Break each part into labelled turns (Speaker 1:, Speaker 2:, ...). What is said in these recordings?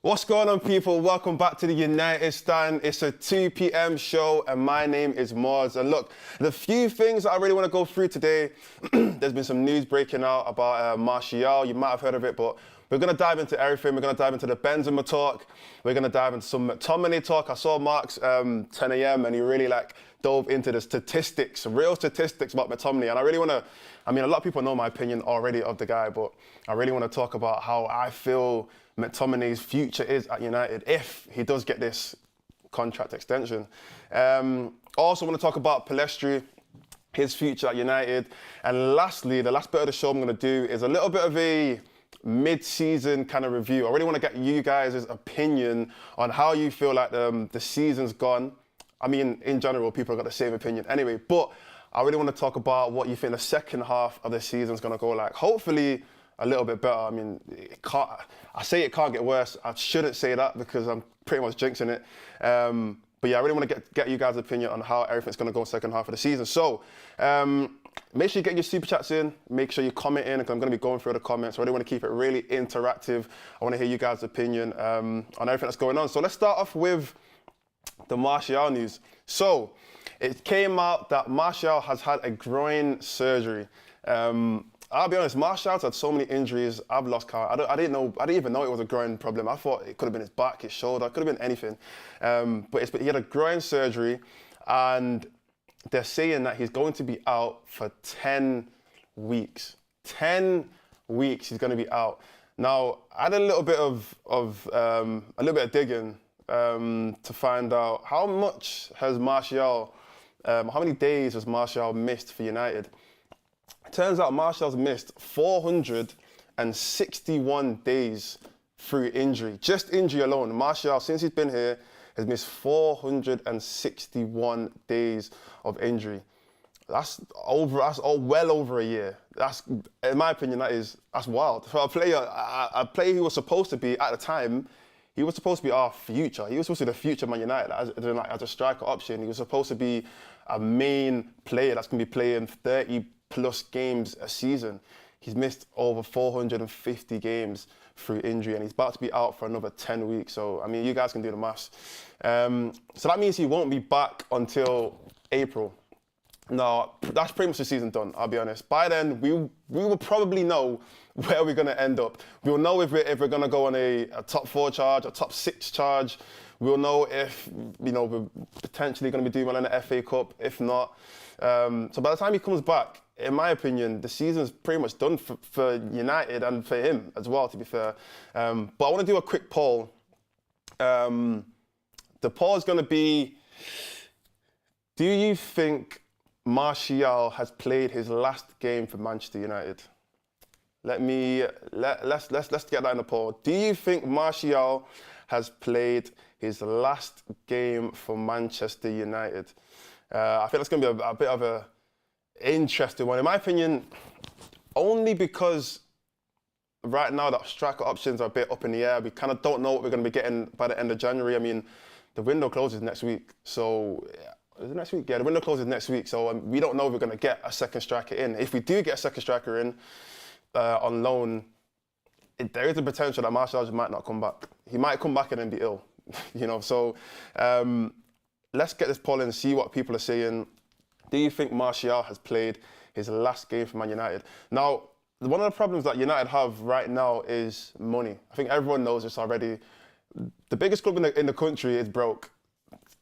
Speaker 1: What's going on, people? Welcome back to the United Stand. It's a 2 p.m. show, and my name is Mars. And look, the few things I really want to go through today, there's been some news breaking out about Martial. You might have heard of it, but we're going to dive into everything. We're going to dive into the Benzema talk. We're going to dive into some McTominay talk. I saw Mark's 10 a.m. and he really dove into the statistics, real statistics about McTominay. And I really want to, a lot of people know my opinion already of the guy, but I really want to talk about how I feel McTominay's future is at United if he does get this contract extension. Also want to talk about Palestri, his future at United. And lastly, the last bit of the show I'm going to do is a little bit of a mid-season kind of review. I really want to get you guys' opinion on how you feel like the season's gone. In general, people have got the same opinion anyway, but I really want to talk about what you think the second half of the season's going to go like. Hopefully, a little bit better. I say it can't get worse. I shouldn't say that because I'm pretty much jinxing it. But yeah, I really want to get you guys' opinion on how everything's going to go second half of the season. So make sure you get your super chats in. Make sure you comment in because I'm going to be going through the comments. I really want to keep it really interactive. I want to hear you guys' opinion on everything that's going on. So let's start off with the Martial news. So it came out that Martial has had a groin surgery. I'll be honest, Martial's had so many injuries, I've lost count. I didn't even know it was a groin problem. I thought it could have been his back, his shoulder, it could have been anything. But he had a groin surgery, and they're saying that he's going to be out for 10 weeks. 10 weeks he's going to be out. Now, I had a little bit of digging to find out how much has Martial, how many days has Martial missed for United. It turns out Martial's missed 461 days through injury. Just injury alone. Martial, since he's been here, has missed 461 days of injury. That's well over a year. That's, in my opinion, that's wild. For a player who was supposed to be, at the time, he was supposed to be our future. He was supposed to be the future Man United as a striker option. He was supposed to be a main player that's going to be playing 30 plus games a season. He's missed over 450 games through injury, and he's about to be out for another 10 weeks. So, you guys can do the maths. So that means he won't be back until April. Now, that's pretty much the season done, I'll be honest. By then, we will probably know where we're going to end up. We'll know if we're going to go on a top 4 charge, a top 6 charge. We'll know if, we're potentially going to be doing well in the FA Cup, if not. So by the time he comes back, in my opinion, the season's pretty much done for United and for him as well, to be fair. But I want to do a quick poll. The poll is going to be, do you think Martial has played his last game for Manchester United? Let's get that in the poll. Do you think Martial has played his last game for Manchester United? I think that's going to be a bit of a interesting one. In my opinion, only because right now that striker options are a bit up in the air. We kind of don't know what we're going to be getting by the end of January. The window closes next week. So, is it next week? Yeah, the window closes next week. So we don't know if we're going to get a second striker in. If we do get a second striker in on loan, there is a potential that Martial might not come back. He might come back and then be ill. So let's get this poll in and see what people are saying. Do you think Martial has played his last game for Man United? Now, one of the problems that United have right now is money. I think everyone knows this already. The biggest club in the country is broke.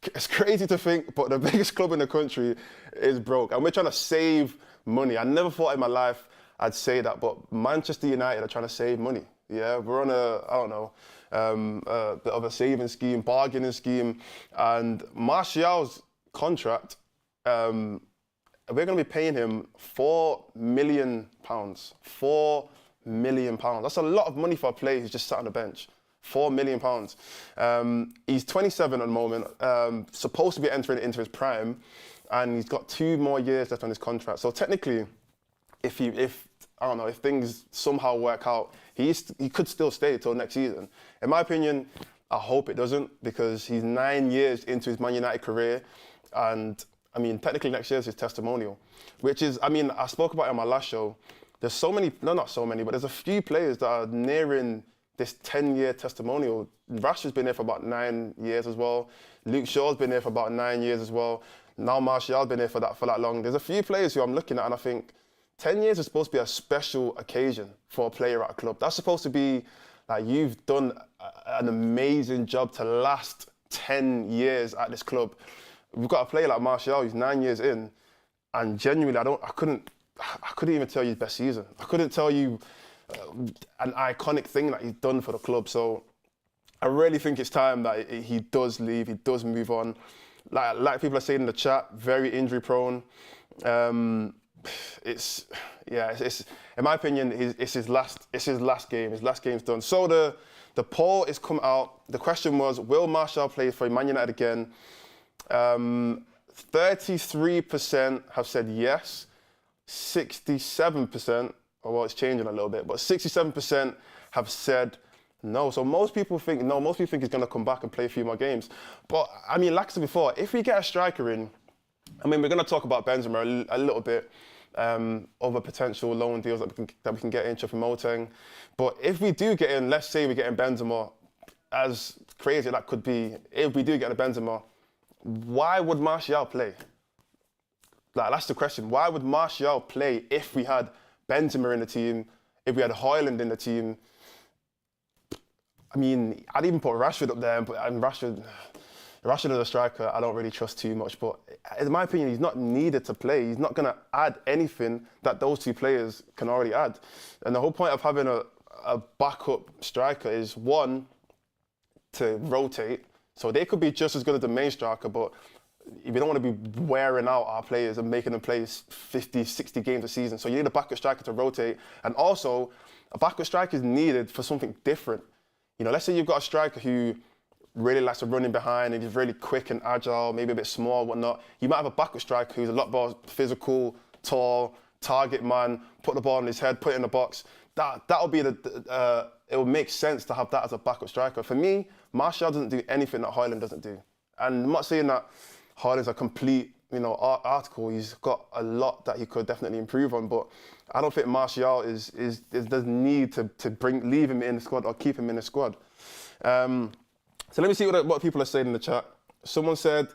Speaker 1: It's crazy to think, but the biggest club in the country is broke. And we're trying to save money. I never thought in my life I'd say that, but Manchester United are trying to save money. Yeah, we're on a bit of a saving scheme, bargaining scheme. And Martial's contract, we're going to be paying him £4 million. £4 million. That's a lot of money for a player who's just sat on the bench. £4 million. He's 27 at the moment, supposed to be entering into his prime, and he's got 2 more years left on his contract. So technically, if things somehow work out, he could still stay till next season. In my opinion, I hope it doesn't, because he's 9 years into his Man United career, and technically next year is his testimonial, which is, I spoke about it on my last show. There's so many, no, not so many, but there's a few players that are nearing this 10-year testimonial. Rashford's been here for about 9 years as well. Luke Shaw's been here for about 9 years as well. Now Martial's been here for that long. There's a few players who I'm looking at and I think 10 years is supposed to be a special occasion for a player at a club. That's supposed to be like you've done an amazing job to last 10 years at this club. We've got a player like Martial who's 9 years in, and genuinely, I couldn't even tell you his best season. I couldn't tell you an iconic thing that he's done for the club. So I really think it's time that he does leave, he does move on. Like people are saying in the chat, very injury prone. It's in my opinion, it's his last game. His last game's done. So the poll is come out. The question was, will Martial play for Man United again? 33% have said yes. 67%, well, it's changing a little bit, but 67% have said no. So most people think no. Most people think he's going to come back and play a few more games. But I mean, like I said before, if we get a striker in, I mean, we're going to talk about Benzema a little bit. Other potential loan deals that we can get in, Choupo-Moting. But if we do get in, let's say we get in Benzema, as crazy that could be, if we do get in Benzema, why would Martial play? Like, that's the question. Why would Martial play if we had Benzema in the team, if we had Højlund in the team? I mean, I'd even put Rashford up there, and Rashford as a striker, I don't really trust too much, but in my opinion, he's not needed to play. He's not going to add anything that those two players can already add. And the whole point of having a backup striker is, one, to rotate. So they could be just as good as the main striker, but we don't want to be wearing out our players and making them play 50, 60 games a season. So you need a backup striker to rotate. And also, a backup striker is needed for something different. You know, let's say you've got a striker who really likes to run in behind and he's really quick and agile, maybe a bit small, whatnot. You might have a backup striker who's a lot more physical, tall, target man, put the ball on his head, put it in the box. That'll be it will make sense to have that as a backup striker. For me, Martial doesn't do anything that Højlund doesn't do. And I'm not saying that Højlund's a complete, article. He's got a lot that he could definitely improve on, but I don't think Martial there's need to leave him in the squad or keep him in the squad. So let me see what people are saying in the chat. Someone said,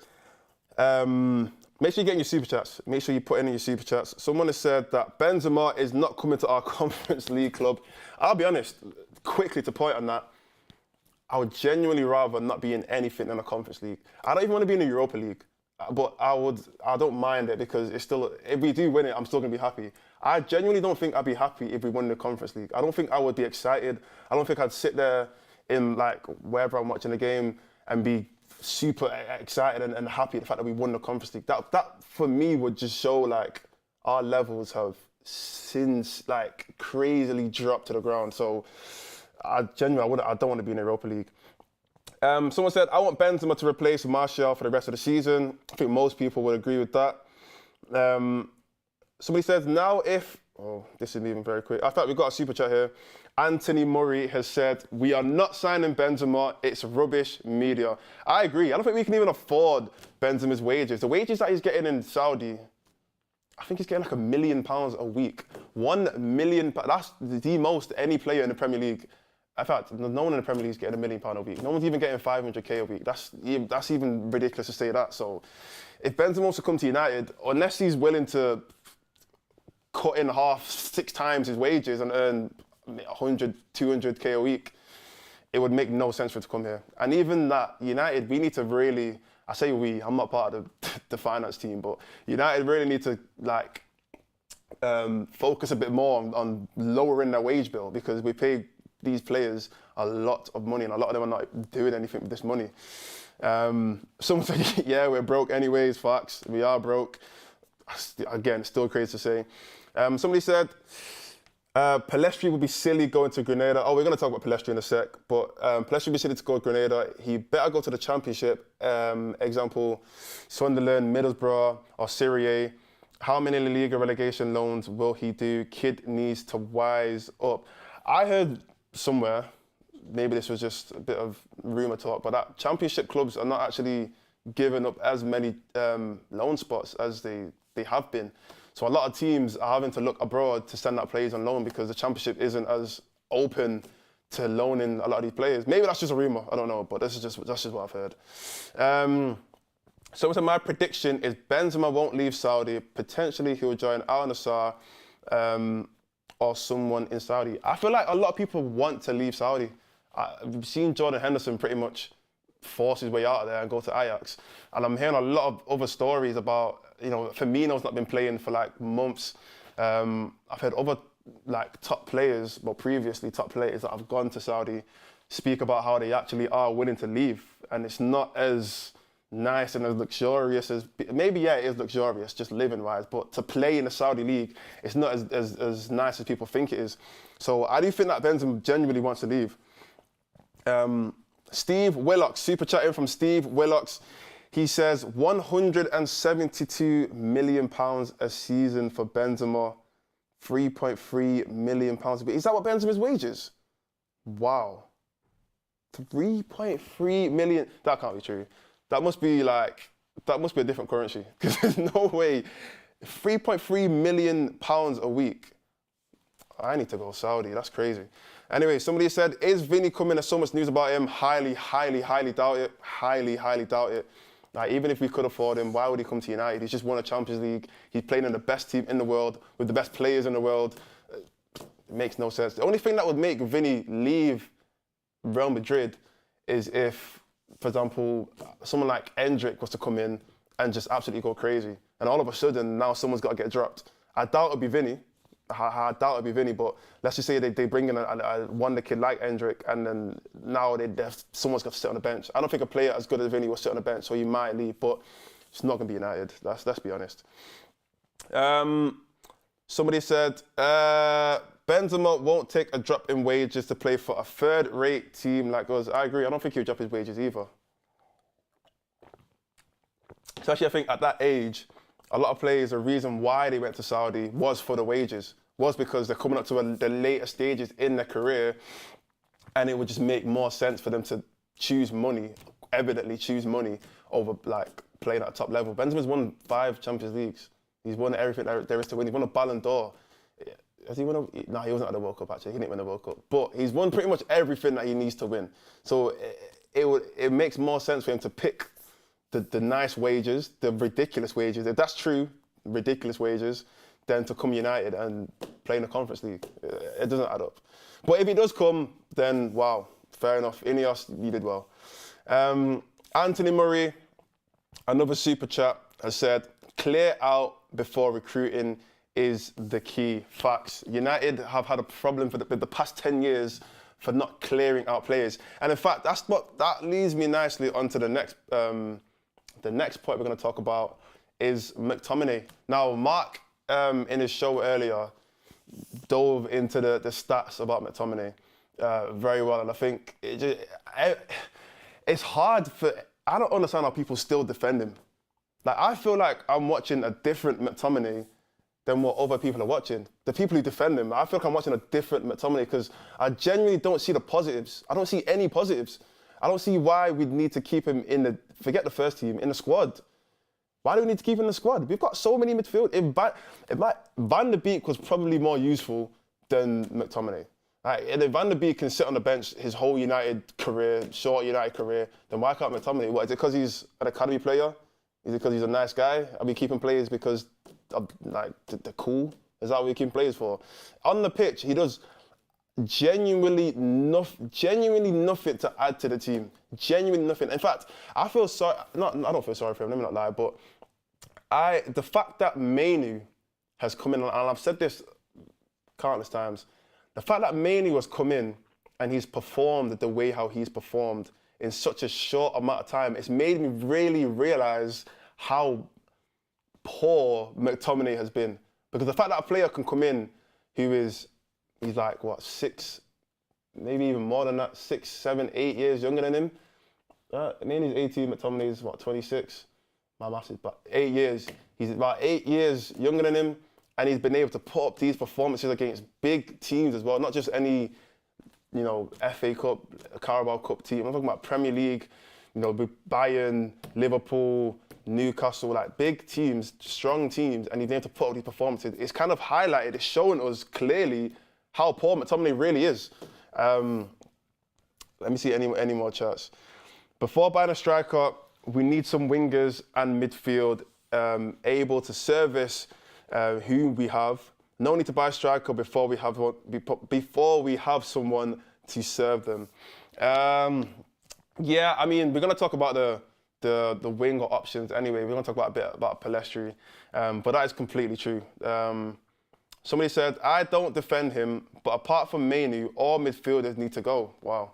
Speaker 1: make sure you get in your super chats. Make sure you put in your super chats. Someone has said that Benzema is not coming to our Conference League club. I'll be honest, quickly to point on that, I would genuinely rather not be in anything in a Conference League. I don't even want to be in the Europa League, but I don't mind it because it's still, if we do win it, I'm still going to be happy. I genuinely don't think I'd be happy if we won the Conference League. I don't think I would be excited. I don't think I'd sit there in like wherever I'm watching the game and be super excited and happy at the fact that we won the Conference League. That for me would just show like our levels have since like crazily dropped to the ground. So I don't want to be in the Europa League. Someone said, I want Benzema to replace Martial for the rest of the season. I think most people would agree with that. Somebody says, this is moving very quick. I thought we've got a super chat here. Anthony Murray has said, we are not signing Benzema, it's rubbish media. I agree. I don't think we can even afford Benzema's wages. The wages that he's getting in Saudi, I think he's getting like £1 million a week. £1 million, that's the most any player in the Premier League. In fact, no one in the Premier League is getting £1 million a week. No one's even getting 500k a week. That's even ridiculous to say that. So if Benzema wants to come to United, unless he's willing to cut in half 6 times his wages and earn 100, 200k a week, it would make no sense for him to come here. And even that, United, we need to really, I say we, I'm not part of the finance team, but United really need to focus a bit more on lowering their wage bill because we pay these players a lot of money and a lot of them are not doing anything with this money. Someone said, yeah, we're broke anyways, facts, we are broke. Again, still crazy to say. Somebody said, Palestri would be silly going to Grenada. Oh, we're going to talk about Palestri in a sec, but Palestri would be silly to go to Grenada. He better go to the Championship. Example, Sunderland, Middlesbrough, or Serie A. How many La Liga relegation loans will he do? Kid needs to wise up. I heard somewhere, maybe this was just a bit of rumour talk, but that Championship clubs are not actually giving up as many loan spots as they have been. So a lot of teams are having to look abroad to send out players on loan because the Championship isn't as open to loaning a lot of these players. Maybe that's just a rumor, I don't know, but that's just what I've heard. So my prediction is Benzema won't leave Saudi. Potentially he'll join Al Nassr or someone in Saudi. I feel like a lot of people want to leave Saudi. I've seen Jordan Henderson pretty much force his way out of there and go to Ajax. And I'm hearing a lot of other stories about, Firmino's not been playing for like months. I've heard other like top players, well previously top players that have gone to Saudi speak about how they actually are willing to leave. And it's not as nice and as luxurious as, maybe yeah, it is luxurious, just living wise, but to play in the Saudi league, it's not as nice as people think it is. So I do think that Benzema genuinely wants to leave. Steve Willocks, super chat in from Steve Willocks. He says £172 million a season for Benzema, £3.3 million. Is that what Benzema's wages? Wow. 3.3 million. That can't be true. That must be a different currency, because there's no way. 3.3 million pounds a week. I need to go Saudi, that's crazy. Anyway, somebody said, is Vinny coming? There's so much news about him. Highly, highly, highly doubt it. Highly, highly doubt it. Like, even if we could afford him, why would he come to United? He's just won a Champions League. He's playing in the best team in the world, with the best players in the world. It makes no sense. The only thing that would make Vinny leave Real Madrid is if, for example, someone like Endrick was to come in and just absolutely go crazy. And all of a sudden, now someone's got to get dropped. I doubt it'd be Vinny. I doubt it'd be Vinny, but let's just say they bring in a wonder kid like Endrick, and then now someone's got to sit on the bench. I don't think a player as good as Vinny will sit on the bench, so he might leave, but it's not going to be United. Let's be honest. Somebody said, Benzema won't take a drop in wages to play for a third-rate team like us. I agree. I don't think he'll drop his wages either. Especially, I think at that age, a lot of players, the reason why they went to Saudi was for the wages, was because they're coming up to the later stages in their career, and it would just make more sense for them to evidently choose money over like playing at a top level. Benzema's won 5 Champions Leagues. He's won everything there is to win. He's won a Ballon d'Or. Has he won no, he wasn't at the World Cup actually. He didn't win the World Cup. But he's won pretty much everything that he needs to win. So it makes more sense for him to pick the nice wages, the ridiculous wages. If that's true, ridiculous wages, than to come United and play in the Conference League. It doesn't add up. But if he does come, then wow, fair enough. Ineos, you did well. Anthony Murray, another super chat, has said, clear out before recruiting is the key. Facts. United have had a problem for the past 10 years for not clearing out players. And in fact, that leads me nicely onto the next point we're going to talk about is McTominay. Now, Mark, in his show earlier, dove into the stats about McTominay very well. And I think it's hard I don't understand how people still defend him. Like, I feel like I'm watching a different McTominay than what other people are watching. The people who defend him, I feel like I'm watching a different McTominay because I genuinely don't see the positives. I don't see any positives. I don't see why we'd need to keep him forget the first team, in the squad. Why do we need to keep him in the squad? We've got so many midfield. Van der Beek was probably more useful than McTominay. Like, if Van der Beek can sit on the bench his whole short United career, then why can't McTominay? What, is it because he's an academy player? Is it because he's a nice guy? Are we keeping players because they're cool? Is that what we keep players for? On the pitch, he does genuinely nothing to add to the team. Genuinely nothing. In fact, I feel sorry. I don't feel sorry for him. Let me not lie. But the fact that Mainu has come in, and I've said this countless times, the fact that Mainu has come in and he's performed the way how he's performed in such a short amount of time, it's made me really realise how poor McTominay has been. Because the fact that a player can come in he's like, 6, maybe even more than that, 6, 7, 8 years younger than him. Mainly's 18, McTominay's 26. My maths is about 8 years. He's about 8 years younger than him, and he's been able to put up these performances against big teams as well, not just any, FA Cup, Carabao Cup team. I'm talking about Premier League, Bayern, Liverpool, Newcastle, like big teams, strong teams, and he's able to put up these performances. It's kind of highlighted, it's showing us clearly how poor McTominay really is. Let me see any more chats. Before buying a striker, we need some wingers and midfield able to service who we have. No need to buy a striker before we have someone to serve them. Yeah, I mean, we're gonna talk about the winger options anyway. We're gonna talk about a bit about Pellistri, but that is completely true. Somebody said, I don't defend him, but apart from Manu, all midfielders need to go. Wow.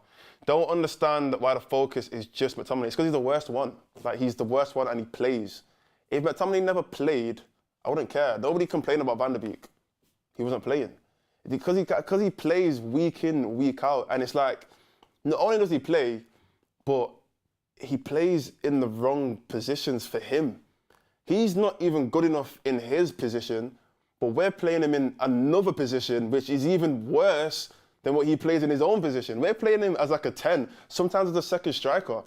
Speaker 1: Don't understand why the focus is just McTominay. It's because he's the worst one. Like, he's the worst one and he plays. If McTominay never played, I wouldn't care. Nobody complained about Van der Beek. He wasn't playing. Because he plays week in, week out. And it's like, not only does he play, but he plays in the wrong positions for him. He's not even good enough in his position, but we're playing him in another position, which is even worse than what he plays in his own position. We're playing him as like a 10, sometimes as a second striker.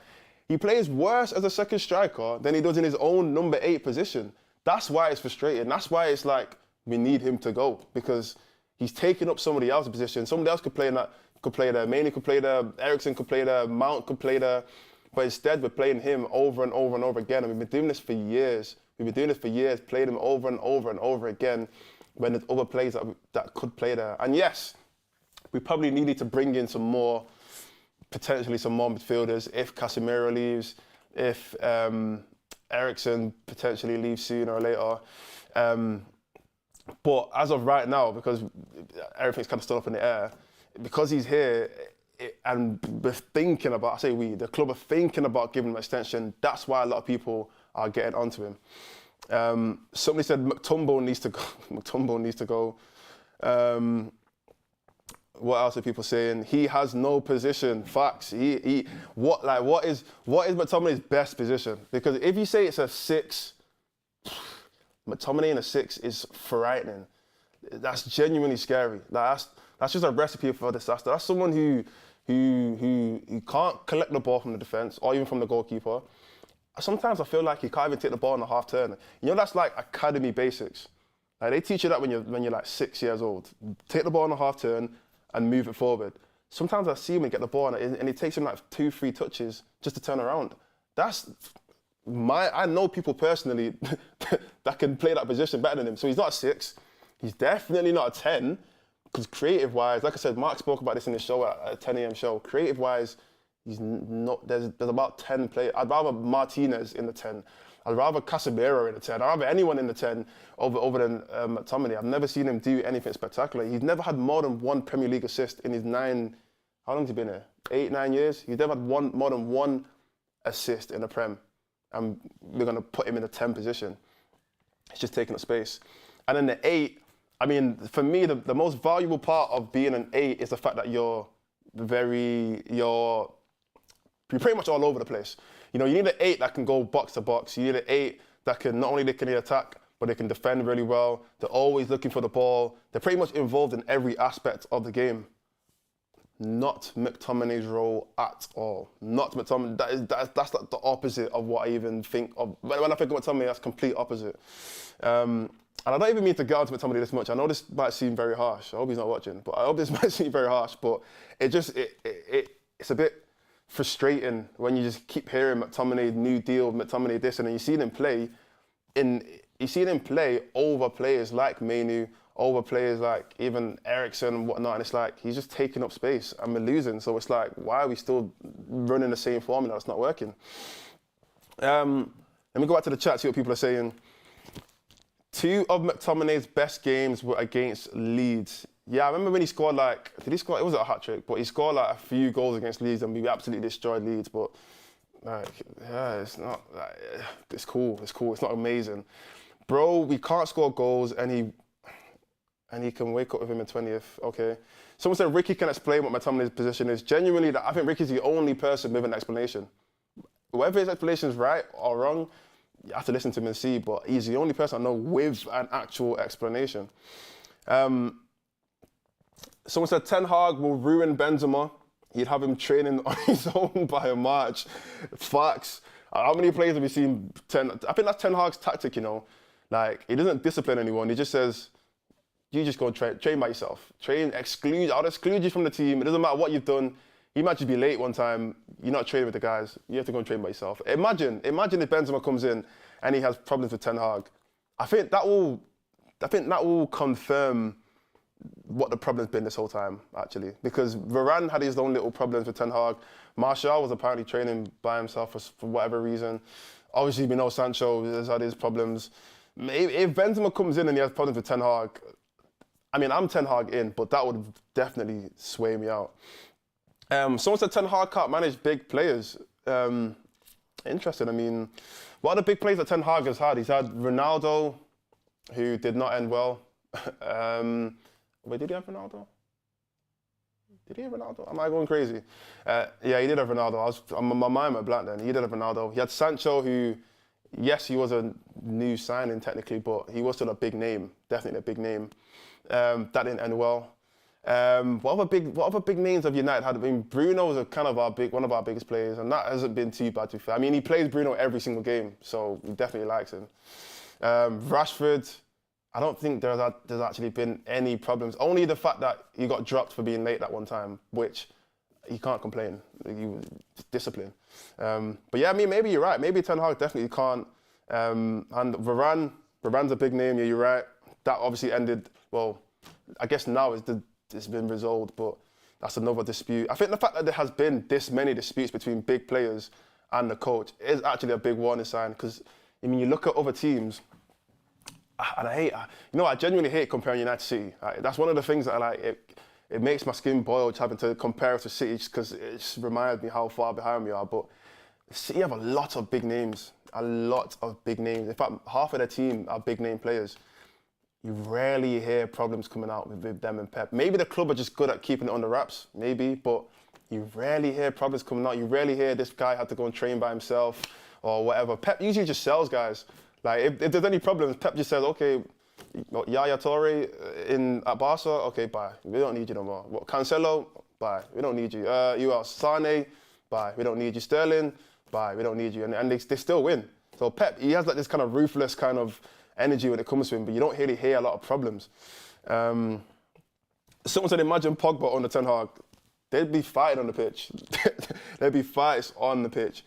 Speaker 1: He plays worse as a second striker than he does in his own number 8 position. That's why it's frustrating. That's why it's like, we need him to go, because he's taking up somebody else's position. Somebody else could play in that, could play there. Mainly could play there. Eriksen could play there. Mount could play there. But instead, we're playing him over and over and over again. And we've been doing this for years. Playing him over and over and over again when there's other players that could play there. And yes, we probably needed to bring in potentially some more midfielders if Casemiro leaves, if Eriksen potentially leaves sooner or later. But as of right now, because everything's kind of still up in the air, because he's here, and we're thinking about, I say we, the club are thinking about giving him an extension. That's why a lot of people are getting onto him. Somebody said McTominay needs to go. McTominay needs to go. What else are people saying? He has no position. Facts. What is McTominay's best position? Because if you say it's a 6, McTominay in a 6 is frightening. That's genuinely scary. That's just a recipe for disaster. That's someone who can't collect the ball from the defense or even from the goalkeeper. Sometimes I feel like he can't even take the ball on the half turn. You know, that's like academy basics. Like, they teach you that when you're like 6 years old. Take the ball on the half turn and move it forward. Sometimes I see him get the ball and it takes him like 2-3 touches just to turn around. I know people personally that can play that position better than him. So he's not a 6. He's definitely not a 10. Because creative-wise, like I said, Mark spoke about this in the show at a 10 a.m. show. Creative-wise, he's not. There's about 10 players. I'd rather Martinez in the 10. I'd rather Casemiro in the 10. I'd rather anyone in the 10 over than McTominay. I've never seen him do anything spectacular. He's never had more than 1 Premier League assist in his 9. How long has he been here? 8, 9 years. He's never had more than 1 assist in the Prem, and we're gonna put him in the 10 position. He's just taking up space. And then the 8. I mean, for me, the most valuable part of being an 8 is the fact that you're pretty much all over the place. You know, you need an 8 that can go box to box. You need an 8 that can, not only they can attack, but they can defend really well. They're always looking for the ball. They're pretty much involved in every aspect of the game. Not McTominay's role at all. Not McTominay. That's like the opposite of what I even think of. When I think of McTominay, that's complete opposite. And I don't even mean to get onto McTominay this much. I know this might seem very harsh. I hope he's not watching, but I hope this might seem very harsh. But it's a bit frustrating when you just keep hearing McTominay new deal, McTominay this, and then you see him play over players like Manu, over players like even Eriksen and whatnot, and it's like he's just taking up space and we're losing. So it's like, why are we still running the same formula? It's not working. Let me go back to the chat, see what people are saying. 2 of McTominay's best games were against Leeds. Yeah, I remember when he scored it wasn't a hat-trick, but he scored like a few goals against Leeds and we absolutely destroyed Leeds. But it's not, it's cool, it's not amazing. Bro, we can't score goals and he can wake up with him in 20th, okay. Someone said Ricky can explain what McTominay's position is. Genuinely, I think Ricky's the only person with an explanation. Whether his explanation is right or wrong, you have to listen to him and see, but he's the only person I know with an actual explanation. Someone said Ten Hag will ruin Benzema. He'd have him training on his own by March. Facts. How many players have we seen? I think that's Ten Hag's tactic, you know. Like, he doesn't discipline anyone. He just says, you just go train by yourself. I'll exclude you from the team. It doesn't matter what you've done. he might just be late one time. You're not training with the guys. You have to go and train by yourself. Imagine if Benzema comes in and he has problems with Ten Hag. I think that will confirm what the problem's been this whole time, actually. Because Varane had his own little problems with Ten Hag. Martial was apparently training by himself for whatever reason. Obviously, we know Sancho has had his problems. If Benzema comes in and he has problems with Ten Hag, I mean, I'm Ten Hag in, but that would definitely sway me out. Someone said Ten Hag can't manage big players. Interesting. I mean, what are the big players that Ten Hag has had? He's had Ronaldo, who did not end well. Wait, did he have Ronaldo? Did he have Ronaldo? Am I going crazy? Yeah, he did have Ronaldo. My mind went blank then. He did have Ronaldo. He had Sancho, who, yes, he was a new signing technically, but he was still a big name, definitely a big name. That didn't end well. What other big names have United had? I mean, Bruno was one of our biggest players, and that hasn't been too bad to be fair. I mean, he plays Bruno every single game, so he definitely likes him. Rashford, I don't think there's actually been any problems. Only the fact that he got dropped for being late that one time, which he can't complain. He was discipline. But yeah, I mean, maybe you're right. Maybe Ten Hag definitely can't. And Varane's a big name. Yeah, you're right. That obviously ended. Well, I guess now it's been resolved, but that's another dispute. I think the fact that there has been this many disputes between big players and the coach is actually a big warning sign. Because I mean, you look at other teams. And I genuinely hate comparing United to City. That's one of the things that I like. It makes my skin boil just having to compare it to City just because it just reminds me how far behind we are. But City have a lot of big names. In fact, half of their team are big name players. You rarely hear problems coming out with them and Pep. Maybe the club are just good at keeping it under wraps, maybe, but you rarely hear problems coming out. You rarely hear this guy had to go and train by himself or whatever. Pep usually just sells guys. Like, if there's any problems, Pep just says, okay, Yaya Toure at Barca, okay, bye. We don't need you no more. What, Cancelo, bye. We don't need you. You are Sane, bye. We don't need you. Sterling, bye. We don't need you. And they still win. So Pep, he has like this kind of ruthless kind of energy when it comes to him, but you don't really hear a lot of problems. Someone said, imagine Pogba on the Ten Hag. They'd be fighting on the pitch. There'd be fights on the pitch.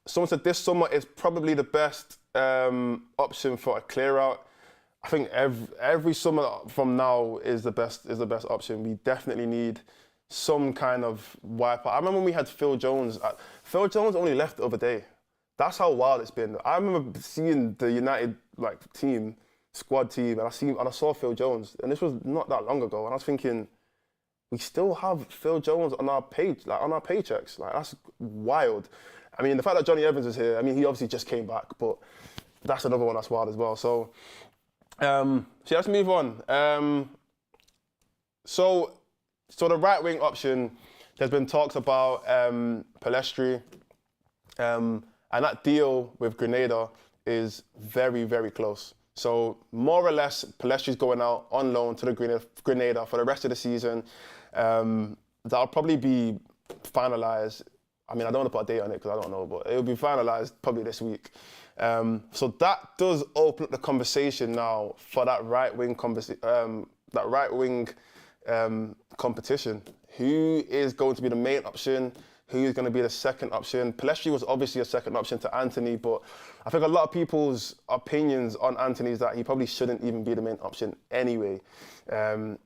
Speaker 1: Someone said this summer is probably the best option for a clear out. I think every summer from now is the best option. We definitely need some kind of wipeout. I remember when we had Phil Jones. Phil Jones only left the other day. That's how wild it's been. I remember seeing the United squad team, and I saw Phil Jones, and this was not that long ago. And I was thinking, we still have Phil Jones on our page, on our paychecks. That's wild. I mean, the fact that Johnny Evans is here, I mean, he obviously just came back, but that's another one that's wild as well. So let's move on. So the right wing option, there's been talks about Pellistri, and that deal with Grenada is very, very close. So more or less, Pellestri's going out on loan to the Grenada for the rest of the season. That'll probably be finalised. I mean, I don't want to put a date on it because I don't know, but it'll be finalised probably this week. So that does open up the conversation now for that right wing competition. Who is going to be the main option? Who is going to be the second option? Pellistri was obviously a second option to Anthony, but I think a lot of people's opinions on Anthony is that he probably shouldn't even be the main option anyway. A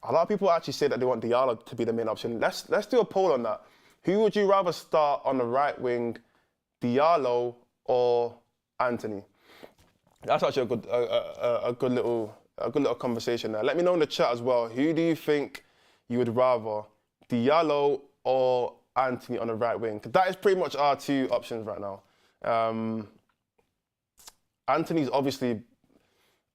Speaker 1: lot of people actually say that they want Diallo to be the main option. Let's do a poll on that. Who would you rather start on the right wing, Diallo or Anthony? That's actually a good little conversation there. Let me know in the chat as well. Who do you think you would rather, Diallo or Anthony on the right wing? 'Cause that is pretty much our two options right now. Anthony's obviously,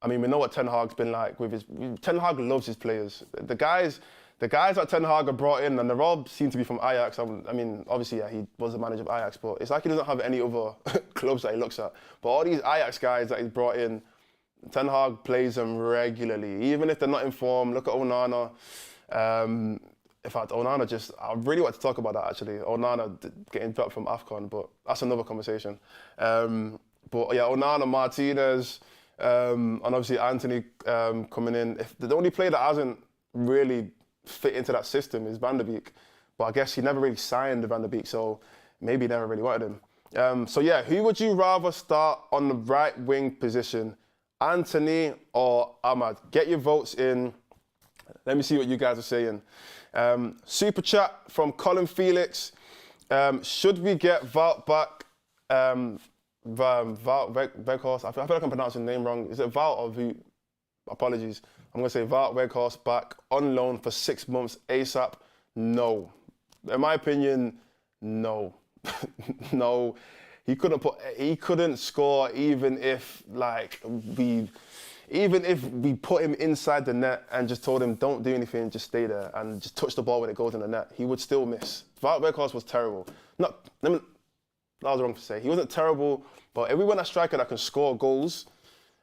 Speaker 1: I mean, we know what Ten Hag's been like with Ten Hag loves his players. The guys that Ten Hag have brought in, and they're all seem to be from Ajax. I mean, obviously, yeah, he was the manager of Ajax, but it's like he doesn't have any other clubs that he looks at. But all these Ajax guys that he's brought in, Ten Hag plays them regularly, even if they're not in form. Look at Onana. In fact, Onana I really want to talk about that actually. Onana getting dropped from AFCON, but that's another conversation. But yeah, Onana, Martinez, and obviously Anthony coming in. If the only player that hasn't really fit into that system is Van der Beek. But I guess he never really signed Van der Beek, so maybe he never really wanted him. So yeah, who would you rather start on the right wing position? Anthony or Ahmad? Get your votes in. Let me see what you guys are saying. Super chat from Colin Felix. Should we get Wout back? Wout Weghorst. I feel like I'm pronouncing the name wrong. Is it Wout or who? Apologies. I'm going to say Wout Weghorst back on loan for 6 months ASAP. No. In my opinion, no. No. He couldn't score even if we put him inside the net and just told him don't do anything, just stay there and just touch the ball when it goes in the net. He would still miss. Wout Weghorst was terrible. That was wrong to say. He wasn't terrible, but if we want a striker that can score goals,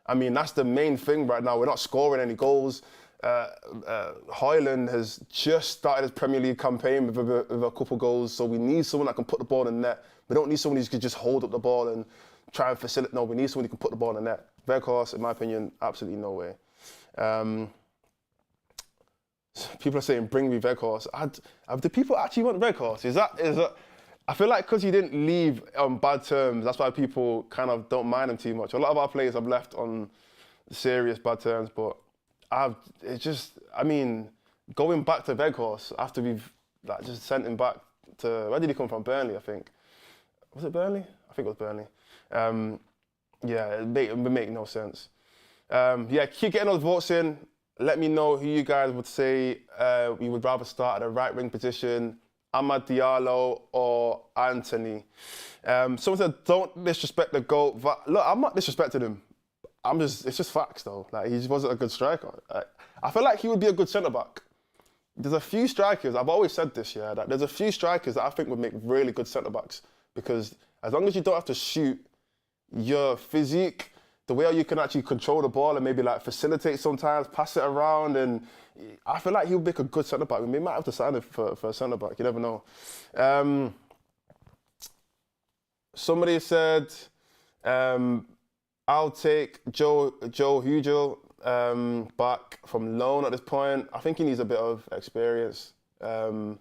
Speaker 1: I mean, that's the main thing right now. We're not scoring any goals. Højlund has just started his Premier League campaign with a couple goals, so we need someone that can put the ball in the net. We don't need someone who can just hold up the ball and try and facilitate. No, we need someone who can put the ball in the net. Weghorst, in my opinion, absolutely no way. People are saying, bring me Weghorst. Do people actually want Weghorst? Is that? I feel like because he didn't leave on bad terms, that's why people kind of don't mind him too much. A lot of our players have left on serious bad terms, but going back to Weghorst after we've just sent him back to, where did he come from? Burnley, I think. Was it Burnley? I think it was Burnley. Yeah, it would make no sense. Yeah, keep getting those votes in. Let me know who you guys would say you would rather start at a right wing position, Amad Diallo or Anthony. Someone said, don't disrespect the GOAT. Look, I'm not disrespecting him. It's just facts though. Like, he just wasn't a good striker. I feel like he would be a good centre-back. There's a few strikers, I've always said this, yeah, that there's a few strikers that I think would make really good centre-backs because as long as you don't have to shoot, your physique, the way you can actually control the ball and maybe facilitate sometimes, pass it around, and I feel like he would make a good centre-back. We might have to sign him for a centre-back, you never know. Somebody said, I'll take Joe Hugel back from loan at this point. I think he needs a bit of experience. A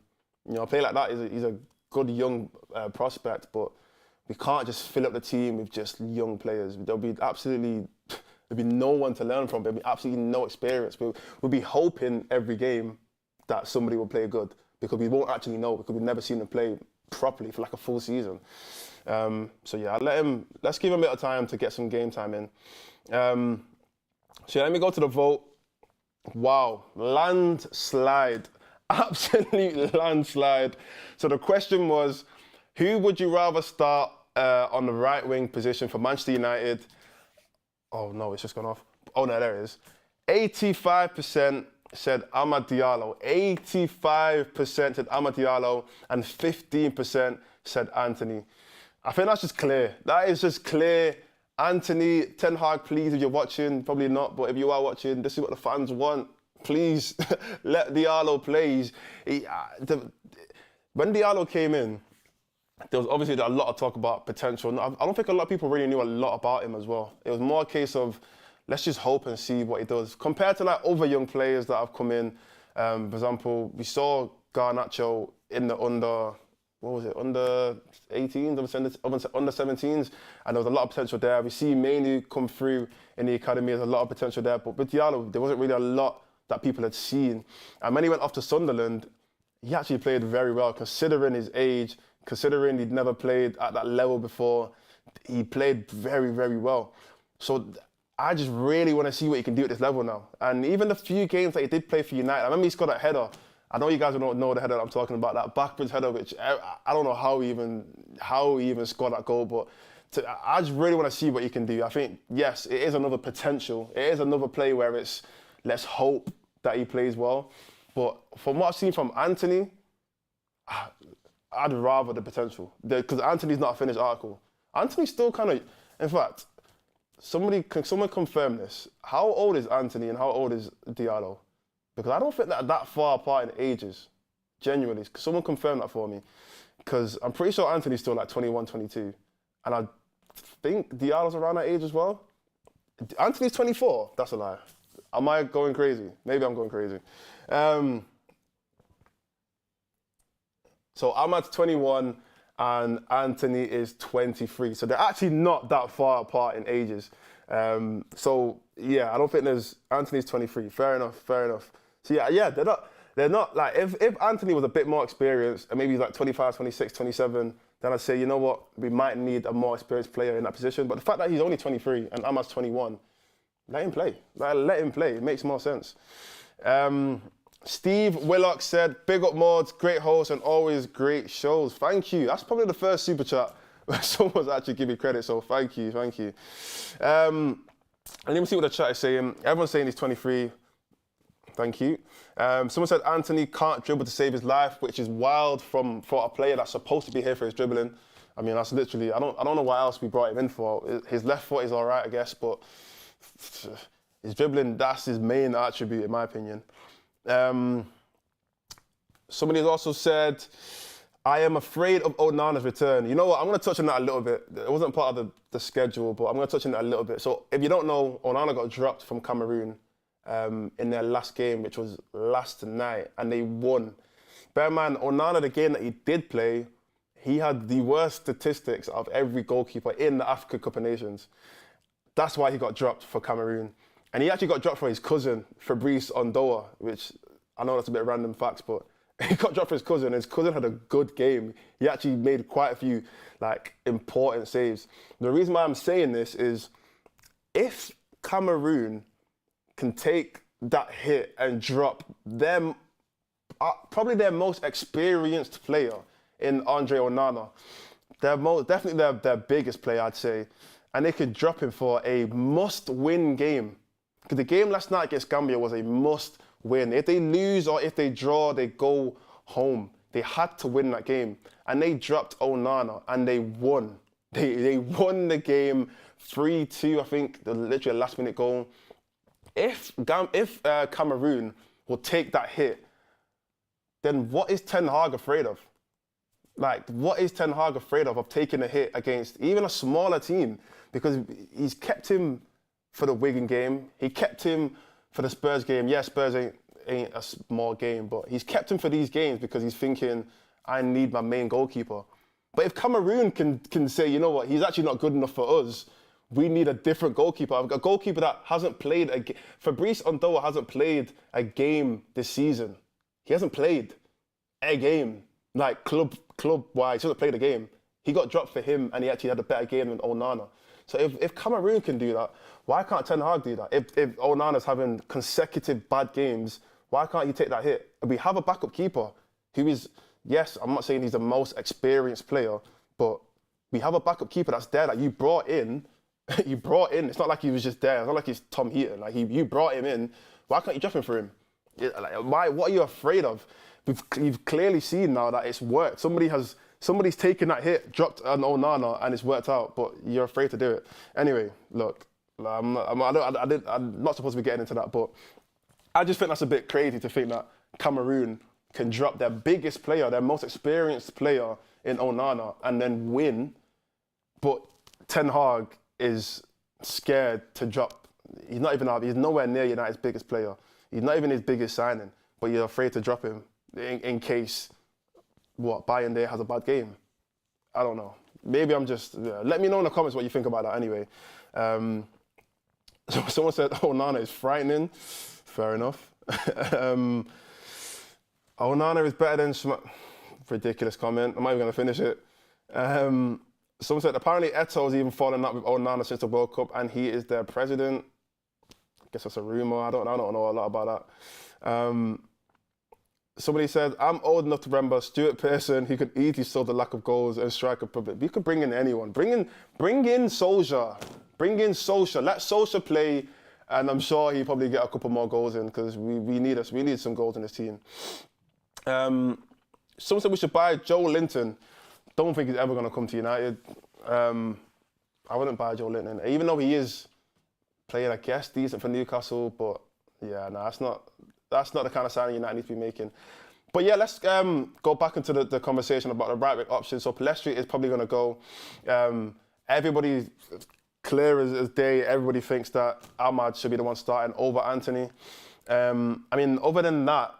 Speaker 1: player like that, he's a good young prospect, but we can't just fill up the team with just young players. There'll be no one to learn from. There'll be absolutely no experience. We'll be hoping every game that somebody will play good because we won't actually know because we've never seen them play properly for a full season. So yeah, let's give him a bit of time to get some game time in. So yeah, let me go to the vote. Wow, landslide, absolute landslide. So the question was, who would you rather start on the right wing position for Manchester United? Oh no, it's just gone off. Oh no, there it is. 85% said Amad Diallo. 85% said Amad Diallo and 15% said Anthony. I think that's just clear. That is just clear. Anthony, Ten Hag, please, if you're watching, probably not, but if you are watching, this is what the fans want. Please, let Diallo play. When Diallo came in, there was obviously a lot of talk about potential. I don't think a lot of people really knew a lot about him as well. It was more a case of, let's just hope and see what he does. Compared to other young players that have come in, for example, we saw Garnacho in the under 18s, under 17s, and there was a lot of potential there. We see Mainu come through in the academy, there's a lot of potential there, but with Diallo, there wasn't really a lot that people had seen. And when he went off to Sunderland, he actually played very well, considering his age, considering he'd never played at that level before. He played very, very well. So I just really want to see what he can do at this level now. And even the few games that he did play for United, I remember he scored that header. I know you guys don't know the header I'm talking about, that backwards header, which I don't know how he even scored that goal, but I just really want to see what he can do. I think, yes, it is another potential. It is another play where it's, let's hope that he plays well. But from what I've seen from Anthony, I'd rather the potential. Because Anthony's not a finished article. Anthony's still kind of, in fact, can someone confirm this? How old is Anthony and how old is Diallo? Because I don't think that far apart in ages, genuinely. Could someone confirm that for me? Because I'm pretty sure Anthony's still 21, 22. And I think Diallo's around that age as well. Anthony's 24? That's a lie. Am I going crazy? Maybe I'm going crazy. So Ahmad's 21 and Anthony is 23. So they're actually not that far apart in ages. So yeah, I don't think Anthony's 23. Fair enough. So yeah, they're not like, if Anthony was a bit more experienced and maybe he's like 25, 26, 27, then I'd say, you know what, we might need a more experienced player in that position. But the fact that he's only 23 and Ahmad's 21, let him play. Let him play. It makes more sense. Steve Willock said, big up Mods, great host and always great shows. Thank you. That's probably the first super chat where someone's actually giving me credit, so thank you. And let me see what the chat is saying. Everyone's saying he's 23. Thank you. Someone said Anthony can't dribble to save his life, which is wild for a player that's supposed to be here for his dribbling. I mean, that's literally, I don't know what else we brought him in for. His left foot is all right, I guess, but his dribbling, that's his main attribute, in my opinion. Somebody has also said, I am afraid of Onana's return. You know what? I'm going to touch on that a little bit. It wasn't part of the schedule, but I'm going to touch on that a little bit. So if you don't know, Onana got dropped from Cameroon in their last game, which was last night, and they won. Bear in mind, Onana, the game that he did play, he had the worst statistics of every goalkeeper in the Africa Cup of Nations. That's why he got dropped for Cameroon. And he actually got dropped for his cousin, Fabrice Ondoa, which I know that's a bit of random facts, but he got dropped for his cousin. His cousin had a good game. He actually made quite a few important saves. The reason why I'm saying this is if Cameroon can take that hit and drop them, probably their most experienced player in Andre Onana, definitely their biggest player, I'd say, and they could drop him for a must-win game. Because the game last night against Gambia was a must-win. If they lose or if they draw, they go home. They had to win that game. And they dropped Onana and they won. They won the game 3-2, I think, literally a last-minute goal. If Cameroon will take that hit, then what is Ten Hag afraid of? What is Ten Hag afraid of taking a hit against even a smaller team? Because he's kept him for the Wigan game. He kept him for the Spurs game. Yeah, Spurs ain't a small game, but he's kept him for these games because he's thinking, I need my main goalkeeper. But if Cameroon can say, you know what, he's actually not good enough for us, we need a different goalkeeper. A goalkeeper that hasn't played a game. Fabrice Ondoa hasn't played a game this season. He hasn't played a game, club-wise. He hasn't played a game. He got dropped for him and he actually had a better game than Onana. So if Cameroon can do that, why can't Ten Hag do that? If Onana's having consecutive bad games, why can't he take that hit? We have a backup keeper who is, yes, I'm not saying he's the most experienced player, but we have a backup keeper that's there that you brought in. It's not like he was just there. It's not like he's Tom Heaton. You brought him in. Why can't you drop him for him? What are you afraid of? You've clearly seen now that it's worked. Somebody's taken that hit, dropped an Onana, and it's worked out, but you're afraid to do it. Anyway, look, I'm not supposed to be getting into that, but I just think that's a bit crazy to think that Cameroon can drop their biggest player, their most experienced player in Onana, and then win, but Ten Hag is scared to drop. He's nowhere near United's biggest player. He's not even his biggest signing, but you're afraid to drop him in case Bayern there has a bad game. I don't know. Maybe I'm just. Let me know in the comments what you think about that. Anyway, so someone said Onana is frightening. Fair enough. Onana is better than ridiculous comment. I'm not even gonna finish it. Someone said apparently Eto'o's even fallen out with Onana since the World Cup, and he is their president. I guess that's a rumor. I don't know a lot about that. Somebody said, I'm old enough to remember Stuart Pearson. He could easily solve the lack of goals and strike a problem. You could bring in anyone. Bring in Solskjaer. Let Solskjaer play, and I'm sure he'll probably get a couple more goals in because we need some goals in this team. Someone said we should buy Joe Linton. Don't think he's ever going to come to United. I wouldn't buy Joe Linton, even though he is playing, I guess, decent for Newcastle. But yeah, no, that's not the kind of signing United needs to be making. But yeah, let's go back into the conversation about the right back option. So Pellistri is probably going to go. Everybody, clear as day, everybody thinks that Ahmad should be the one starting over Anthony. I mean, other than that,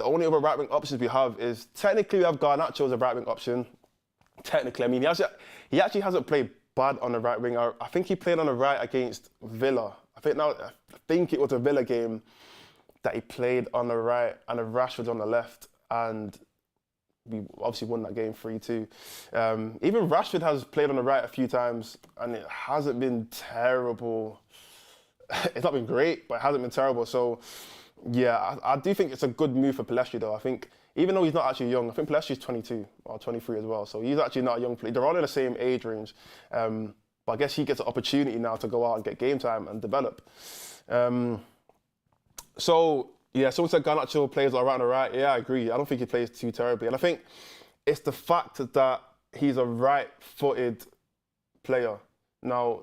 Speaker 1: the only other right wing options we have is technically we have Garnacho as a right wing option. Technically, I mean, he actually hasn't played bad on the right wing. I think he played on the right against Villa. I think it was a Villa game that he played on the right and Rashford on the left, and we obviously won that game 3-2. Even Rashford has played on the right a few times, and it hasn't been terrible. It's not been great, but it hasn't been terrible. So, yeah, I do think it's a good move for Pelestri, though. I think, even though he's not actually young, I think Pelestri's 22 or 23 as well. So he's actually not a young player. They're all in the same age range. But I guess he gets an opportunity now to go out and get game time and develop. So, yeah, someone said Garnacho plays all right on the right. Yeah, I agree. I don't think he plays too terribly. And I think it's the fact that he's a right-footed player. Now,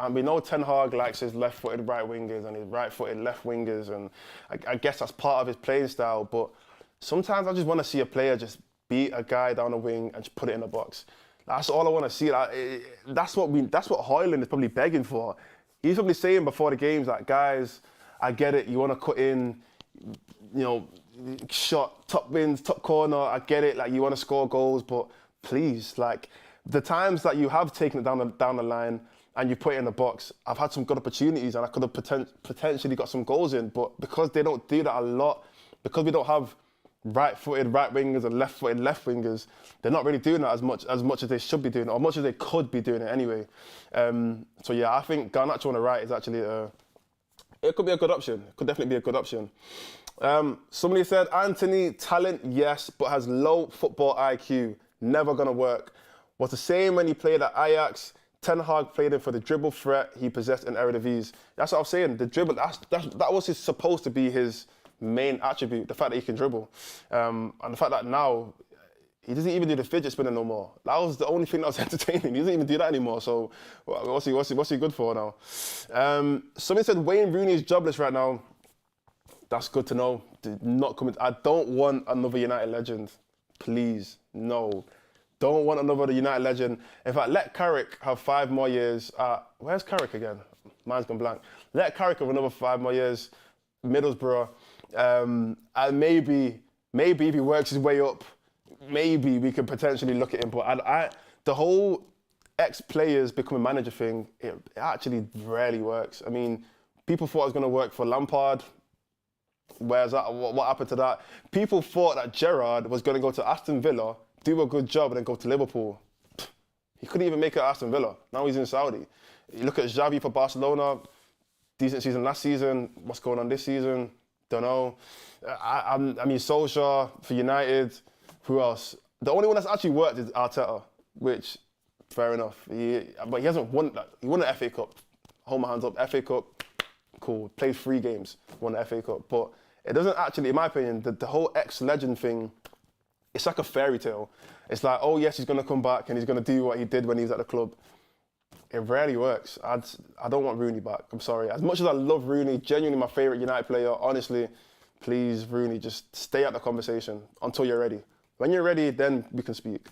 Speaker 1: we know Ten Hag likes his left-footed right wingers and his right-footed left wingers, and I guess that's part of his playing style. But sometimes I just want to see a player just beat a guy down the wing and just put it in the box. That's all I want to see. That's what Højlund is probably begging for. He's probably saying before the games, like, guys, I get it. You want to cut in, shot, top bins, top corner. I get it. Like, you want to score goals, but please, like, the times that you have taken it down the line and you put it in the box, I've had some good opportunities and I could have potentially got some goals in. But because they don't do that a lot, because we don't have right-footed right wingers and left-footed left wingers, they're not really doing that as much as they should be doing, or much as they could be doing it anyway. So yeah, I think Garnacho on the right is actually it could be a good option. It could definitely be a good option. Somebody said, Anthony, talent, yes, but has low football IQ. Never gonna work. Was the same when he played at Ajax. Ten Hag played him for the dribble threat he possessed in Eredivisie. That's what I was saying. The dribble, that was supposed to be his main attribute, the fact that he can dribble. And the fact that now he doesn't even do the fidget spinner no more. That was the only thing that was entertaining. He doesn't even do that anymore. So what's he good for now? Somebody said Wayne Rooney is jobless right now. That's good to know. I don't want another United legend. Please, no. Don't want another United legend. In fact, let Carrick have 5 more years. Where's Carrick again? Mine's gone blank. Let Carrick have another 5 more years. Middlesbrough. And maybe if he works his way up, maybe we could potentially look at him. But the whole ex-players becoming manager thing, it actually rarely works. I mean, people thought it was going to work for Lampard. Where's that? What happened to that? People thought that Gerrard was going to go to Aston Villa, do a good job, and then go to Liverpool. He couldn't even make it at Aston Villa. Now he's in Saudi. You look at Xavi for Barcelona, decent season last season. What's going on this season? Don't know. I mean, Solskjaer for United. Who else? The only one that's actually worked is Arteta, which, fair enough. But he hasn't won that. He won the FA Cup. Hold my hands up. FA Cup, cool. Played 3 games, won the FA Cup. But it doesn't actually, in my opinion, the whole ex-legend thing, it's like a fairy tale. It's like, oh yes, he's going to come back and he's going to do what he did when he was at the club. It rarely works. I don't want Rooney back. I'm sorry. As much as I love Rooney, genuinely my favourite United player, honestly, please, Rooney, just stay out the conversation until you're ready. When you're ready, then we can speak.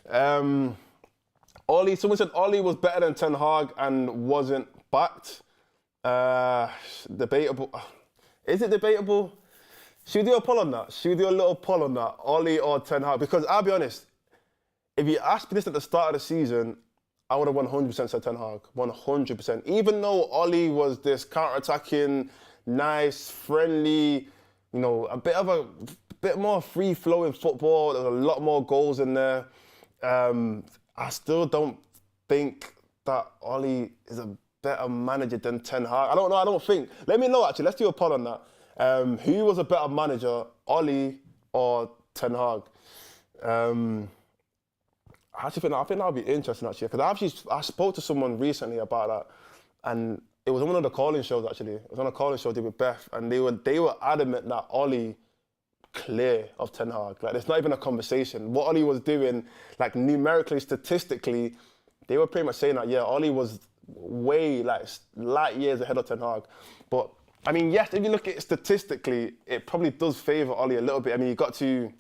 Speaker 1: Oli, someone said Oli was better than Ten Hag and wasn't backed. Debatable. Is it debatable? Should we do a poll on that? Should we do a little poll on that? Oli or Ten Hag? Because I'll be honest, if you asked me this at the start of the season, I would have 100% said Ten Hag. 100%. Even though Oli was this counter-attacking, nice, friendly, a bit more free-flowing football. There's a lot more goals in there. I still don't think that Oli is a better manager than Ten Hag. I don't know. I don't think. Let me know, actually. Let's do a poll on that. Who was a better manager, Oli or Ten Hag? I think that would be interesting, actually, because I spoke to someone recently about that, and it was on one of the calling shows, actually. It was on a calling show I did with Beth, and they were adamant that Oli clear of Ten Hag. Like, there's not even a conversation. What Oli was doing, like, numerically, statistically, they were pretty much saying that, yeah, Oli was way, like, light years ahead of Ten Hag. But, I mean, yes, if you look at it statistically, it probably does favour Oli a little bit. I mean, he didn't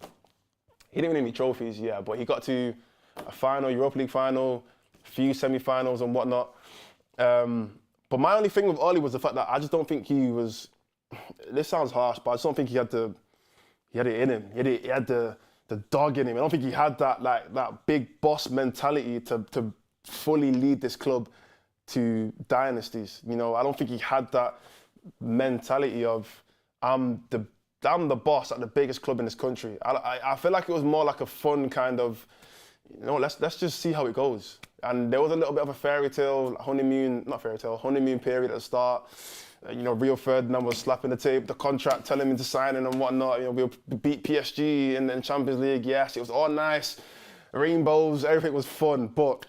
Speaker 1: win any trophies, yeah, but he got to a final, Europa League final, a few semi-finals and whatnot. But my only thing with Oli was the fact that I just don't think he was, this sounds harsh, but I just don't think he had the he had it in him. He had the dog in him. I don't think he had that big boss mentality to fully lead this club to dynasties. You know, I don't think he had that mentality of I'm the boss at the biggest club in this country. I feel like it was more like a fun kind of, you know, let's just see how it goes. And there was a little bit of a honeymoon period at the start. You know, Rio Ferdinand was slapping the contract, telling him to sign in and whatnot. You know, we'll beat PSG in Champions League. Yes, it was all nice, rainbows, everything was fun. But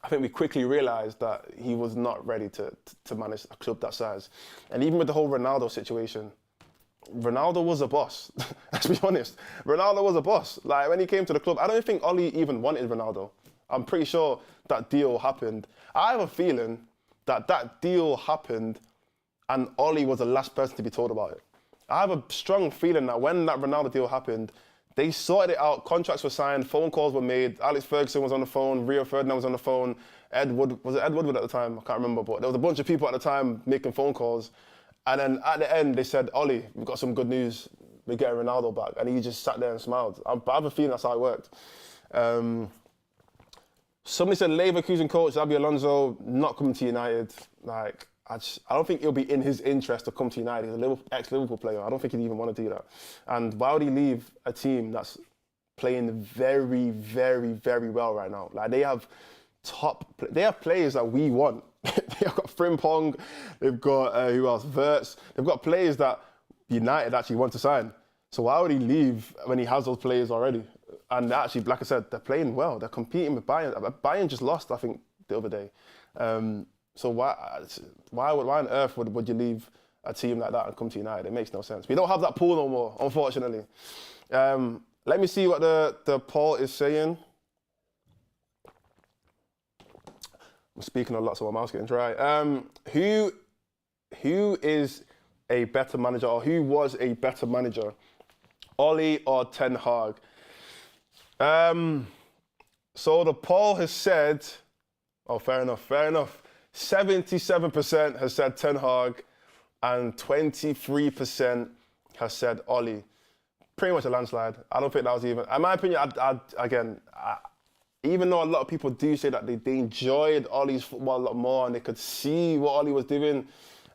Speaker 1: I think we quickly realised that he was not ready to manage a club that size. And even with the whole Ronaldo situation, Ronaldo was a boss. Let's be honest. Ronaldo was a boss. Like, when he came to the club, I don't think Oli even wanted Ronaldo. I'm pretty sure that deal happened. I have a feeling that deal happened and Oli was the last person to be told about it. I have a strong feeling that when that Ronaldo deal happened, they sorted it out, contracts were signed, phone calls were made, Alex Ferguson was on the phone, Rio Ferdinand was on the phone, was it Ed Woodward at the time? I can't remember, but there was a bunch of people at the time making phone calls. And then at the end, they said, Oli, we've got some good news. We're getting Ronaldo back. And he just sat there and smiled. I have a feeling that's how it worked. Somebody said Leverkusen coach Xabi Alonso not coming to United. Like, I don't think it'll be in his interest to come to United. He's an ex-Liverpool player. I don't think he'd even want to do that. And why would he leave a team that's playing very, very, very well right now? Like, they have players that we want. They've got Frimpong, they've got, who else? Wirtz. They've got players that United actually want to sign. So why would he leave when he has those players already? And actually, like I said, they're playing well. They're competing with Bayern. Bayern just lost, I think, the other day. So why on earth would you leave a team like that and come to United? It makes no sense. We don't have that pool no more, unfortunately. Let me see what the poll is saying. I'm speaking a lot, so my mouth's getting dry. Who is a better manager, or who was a better manager, Oli or Ten Hag? So the poll has said, fair enough. 77% has said Ten Hag, and 23% has said Oli. Pretty much a landslide. I don't think that was even. In my opinion, even though a lot of people do say that they enjoyed Oli's football a lot more and they could see what Oli was doing,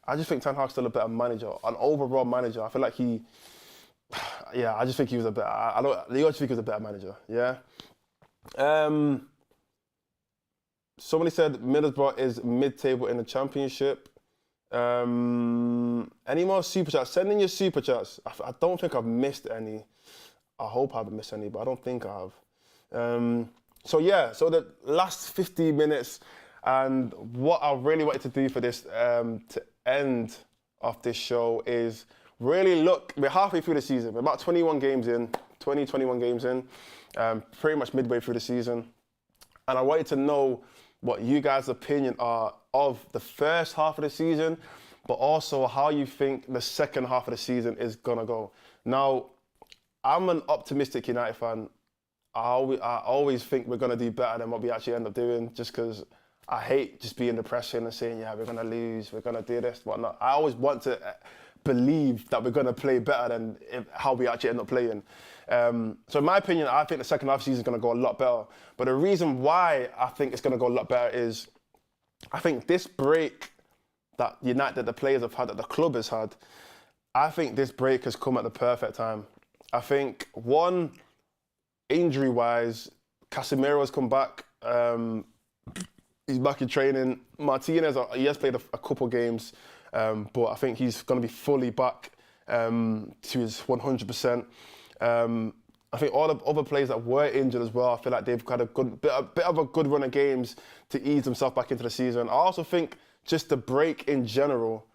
Speaker 1: I just think Ten Hag's still a better manager, an overall manager. I feel like I just think he was a better. I just think he was a better manager. Yeah. Somebody said Middlesbrough is mid-table in the Championship. Any more super chats? Send in your super chats. I don't think I've missed any. I hope I haven't missed any, but I don't think I have. So the last 50 minutes, and what I really wanted to do for this, to end off this show, is really look, we're halfway through the season. We're about 21 games in, pretty much midway through the season. And I wanted to know what you guys' opinion are of the first half of the season, but also how you think the second half of the season is gonna go. Now, I'm an optimistic United fan. I always think we're going to do better than what we actually end up doing, just because I hate just being depressing and saying, yeah, we're going to lose, we're going to do this, whatnot. I always want to believe that we're going to play better than how we actually end up playing. So in my opinion, I think the second half of the season is going to go a lot better. But the reason why I think it's going to go a lot better is I think this break that United, the players have had, that the club has had, I think this break has come at the perfect time. I think, one, injury-wise, Casemiro has come back. He's back in training. Martinez, he has played a couple games, but I think he's going to be fully back to his 100%. I think all the other players that were injured as well, I feel like they've got a bit of a good run of games to ease themselves back into the season. I also think just the break in general,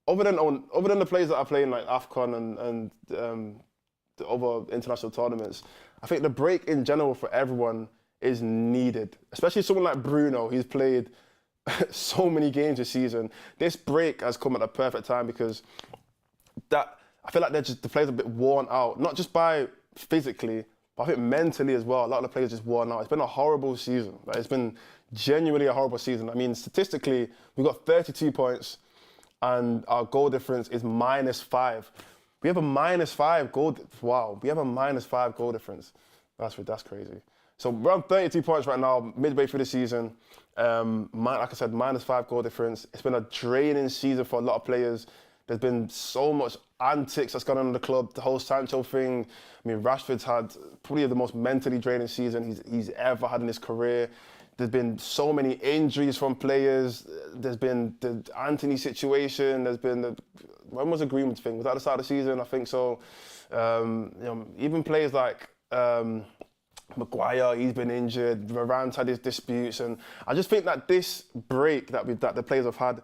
Speaker 1: other than the players that are playing like AFCON and the other international tournaments, I think the break in general for everyone is needed, especially someone like Bruno. He's played so many games this season. This break has come at the perfect time because I feel like the players are a bit worn out, not just by physically, but I think mentally as well. A lot of the players are just worn out. It's been a horrible season. Like, it's been genuinely a horrible season. I mean, statistically, we've got 32 points and our goal difference is -5. We have a -5 goal. Wow, we have a -5 goal difference. That's crazy. So we're on 32 points right now, midway through the season. Like I said, -5 goal difference. It's been a draining season for a lot of players. There's been so much antics that's gone on in the club. The whole Sancho thing. I mean, Rashford's had probably the most mentally draining season he's ever had in his career. There's been so many injuries from players. There's been the Anthony situation. There's been when was the Greenwood thing? Was that the start of the season? I think so. Even players like Maguire, he's been injured. Varane's had his disputes, and I just think that this break that the players have had.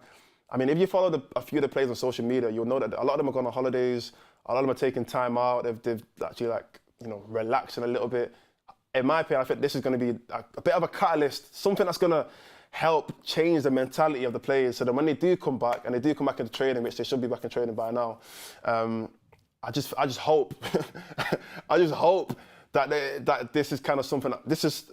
Speaker 1: I mean, if you follow a few of the players on social media, you'll know that a lot of them are going on holidays. A lot of them are taking time out. They've actually relaxing a little bit. In my opinion, I think this is going to be a bit of a catalyst, something that's going to help change the mentality of the players, so that when they do come back, and they do come back into training, which they should be back in training by now, I just hope, I just hope that this is kind of something. This is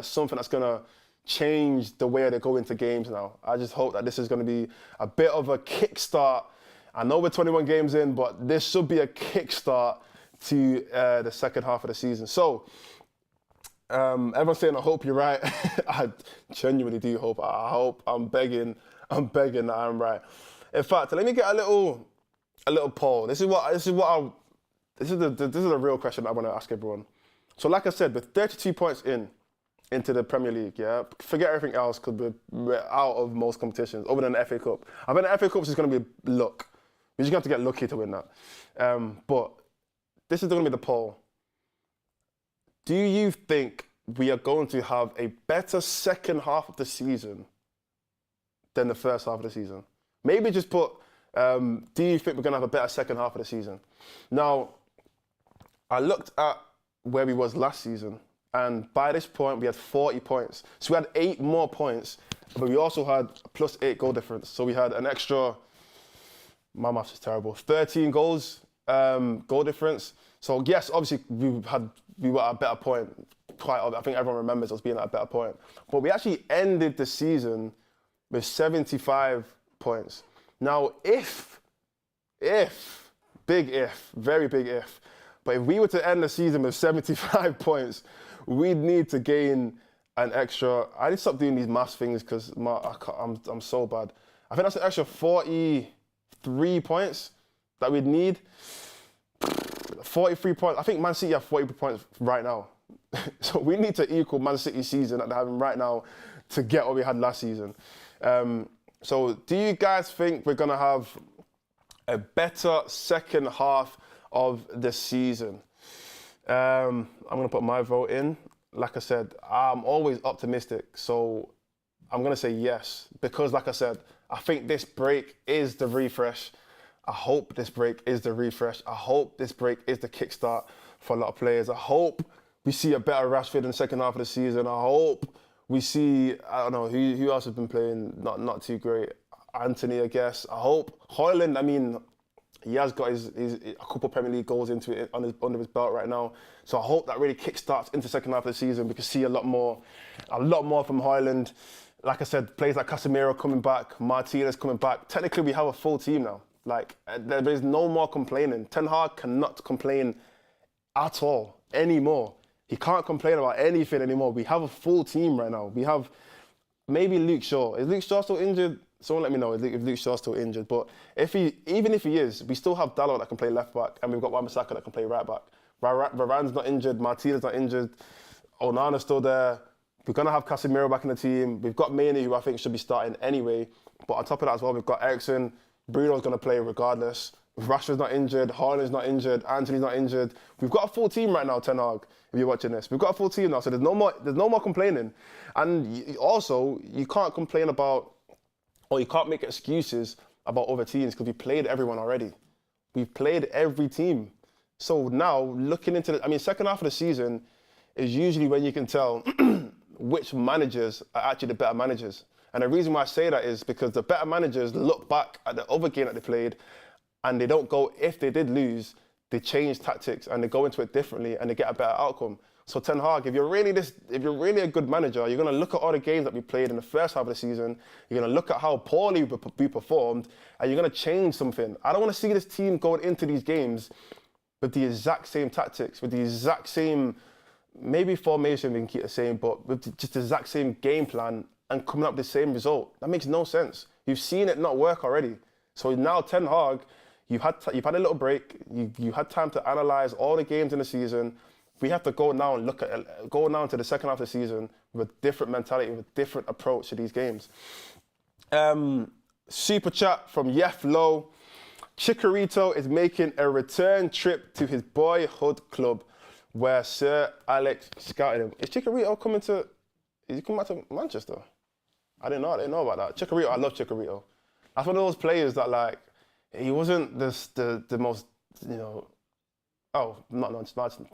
Speaker 1: something that's going to change the way they go into games now. I just hope that this is going to be a bit of a kickstart. I know we're 21 games in, but this should be a kickstart to the second half of the season. So. Everyone's saying, I hope you're right. I genuinely do hope. I'm begging that I'm right. In fact, let me get a little poll. This is the real question I want to ask everyone. So like I said, with 32 points into the Premier League, yeah, forget everything else because we're out of most competitions other than the FA Cup. I think the FA Cup is going to be luck. We're just going to have to get lucky to win that. But this is going to be the poll. Do you think we are going to have a better second half of the season than the first half of the season? Maybe just put, do you think we're going to have a better second half of the season? Now, I looked at where we was last season, and by this point, we had 40 points. So we had 8 more points, but we also had +8 goal difference. So we had an extra, my maths is terrible, 13 goals, goal difference. So yes, obviously we were at a better point. I think everyone remembers us being at a better point. But we actually ended the season with 75 points. Now, big if, very big if, but if we were to end the season with 75 points, we'd need to gain an extra. I need to stop doing these maths things because I'm so bad. I think that's an extra 43 points that we'd need. 43 points. I think Man City have 40 points right now. So we need to equal Man City's season that they're having right now to get what we had last season. So do you guys think we're going to have a better second half of the season? I'm going to put my vote in. Like I said, I'm always optimistic. So I'm going to say yes. Because like I said, I think this break is the refresh. I hope this break is the refresh. I hope this break is the kickstart for a lot of players. I hope we see a better Rashford in the second half of the season. I hope we see, I don't know, who else has been playing not too great? Anthony, I guess. I hope. Højlund, I mean, he has got a couple of Premier League goals under his belt right now. So I hope that really kickstarts into the second half of the season. We can see a lot more from Højlund. Like I said, players like Casemiro coming back, Martinez coming back. Technically, we have a full team now. Like, there is no more complaining. Ten Hag cannot complain at all anymore. He can't complain about anything anymore. We have a full team right now. We have maybe Luke Shaw. Is Luke Shaw still injured? Someone let me know if Luke Shaw's still injured. But even if he is, we still have Dalot that can play left back, and we've got Wan-Bissaka that can play right back. Varane's not injured. Martinez not injured. Onana's still there. We're going to have Casemiro back in the team. We've got Mané, who I think should be starting anyway. But on top of that as well, we've got Eriksen. Bruno's going to play regardless. Rashford's not injured. Haaland's not injured. Anthony's not injured. We've got a full team right now, Ten Hag, if you're watching this. We've got a full team now, so there's no more complaining. And also, you can't complain about, or you can't make excuses about other teams because we played everyone already. We've played every team. So now, looking into second half of the season is usually when you can tell which managers are actually the better managers. And the reason why I say that is because the better managers look back at the other game that they played and they don't go, if they did lose, they change tactics and they go into it differently and they get a better outcome. So Ten Hag, if you're really a good manager, you're going to look at all the games that we played in the first half of the season. You're going to look at how poorly we performed, and you're going to change something. I don't want to see this team going into these games with the exact same tactics, with the exact same, maybe formation we can keep the same, but with just the exact same game plan and coming up with the same result. That makes no sense. You've seen it not work already. So now Ten Hag, you've had a little break. You had time to analyse all the games in the season. We have to go now and go now into the second half of the season with a different mentality, with a different approach to these games. Super chat from Yef Low. Chicharito is making a return trip to his boyhood club where Sir Alex scouted him. Is Chicharito coming back to Manchester? I didn't know about that. Chicharito, I love Chicharito. That's one of those players that, like, he wasn't the most, you know, oh, not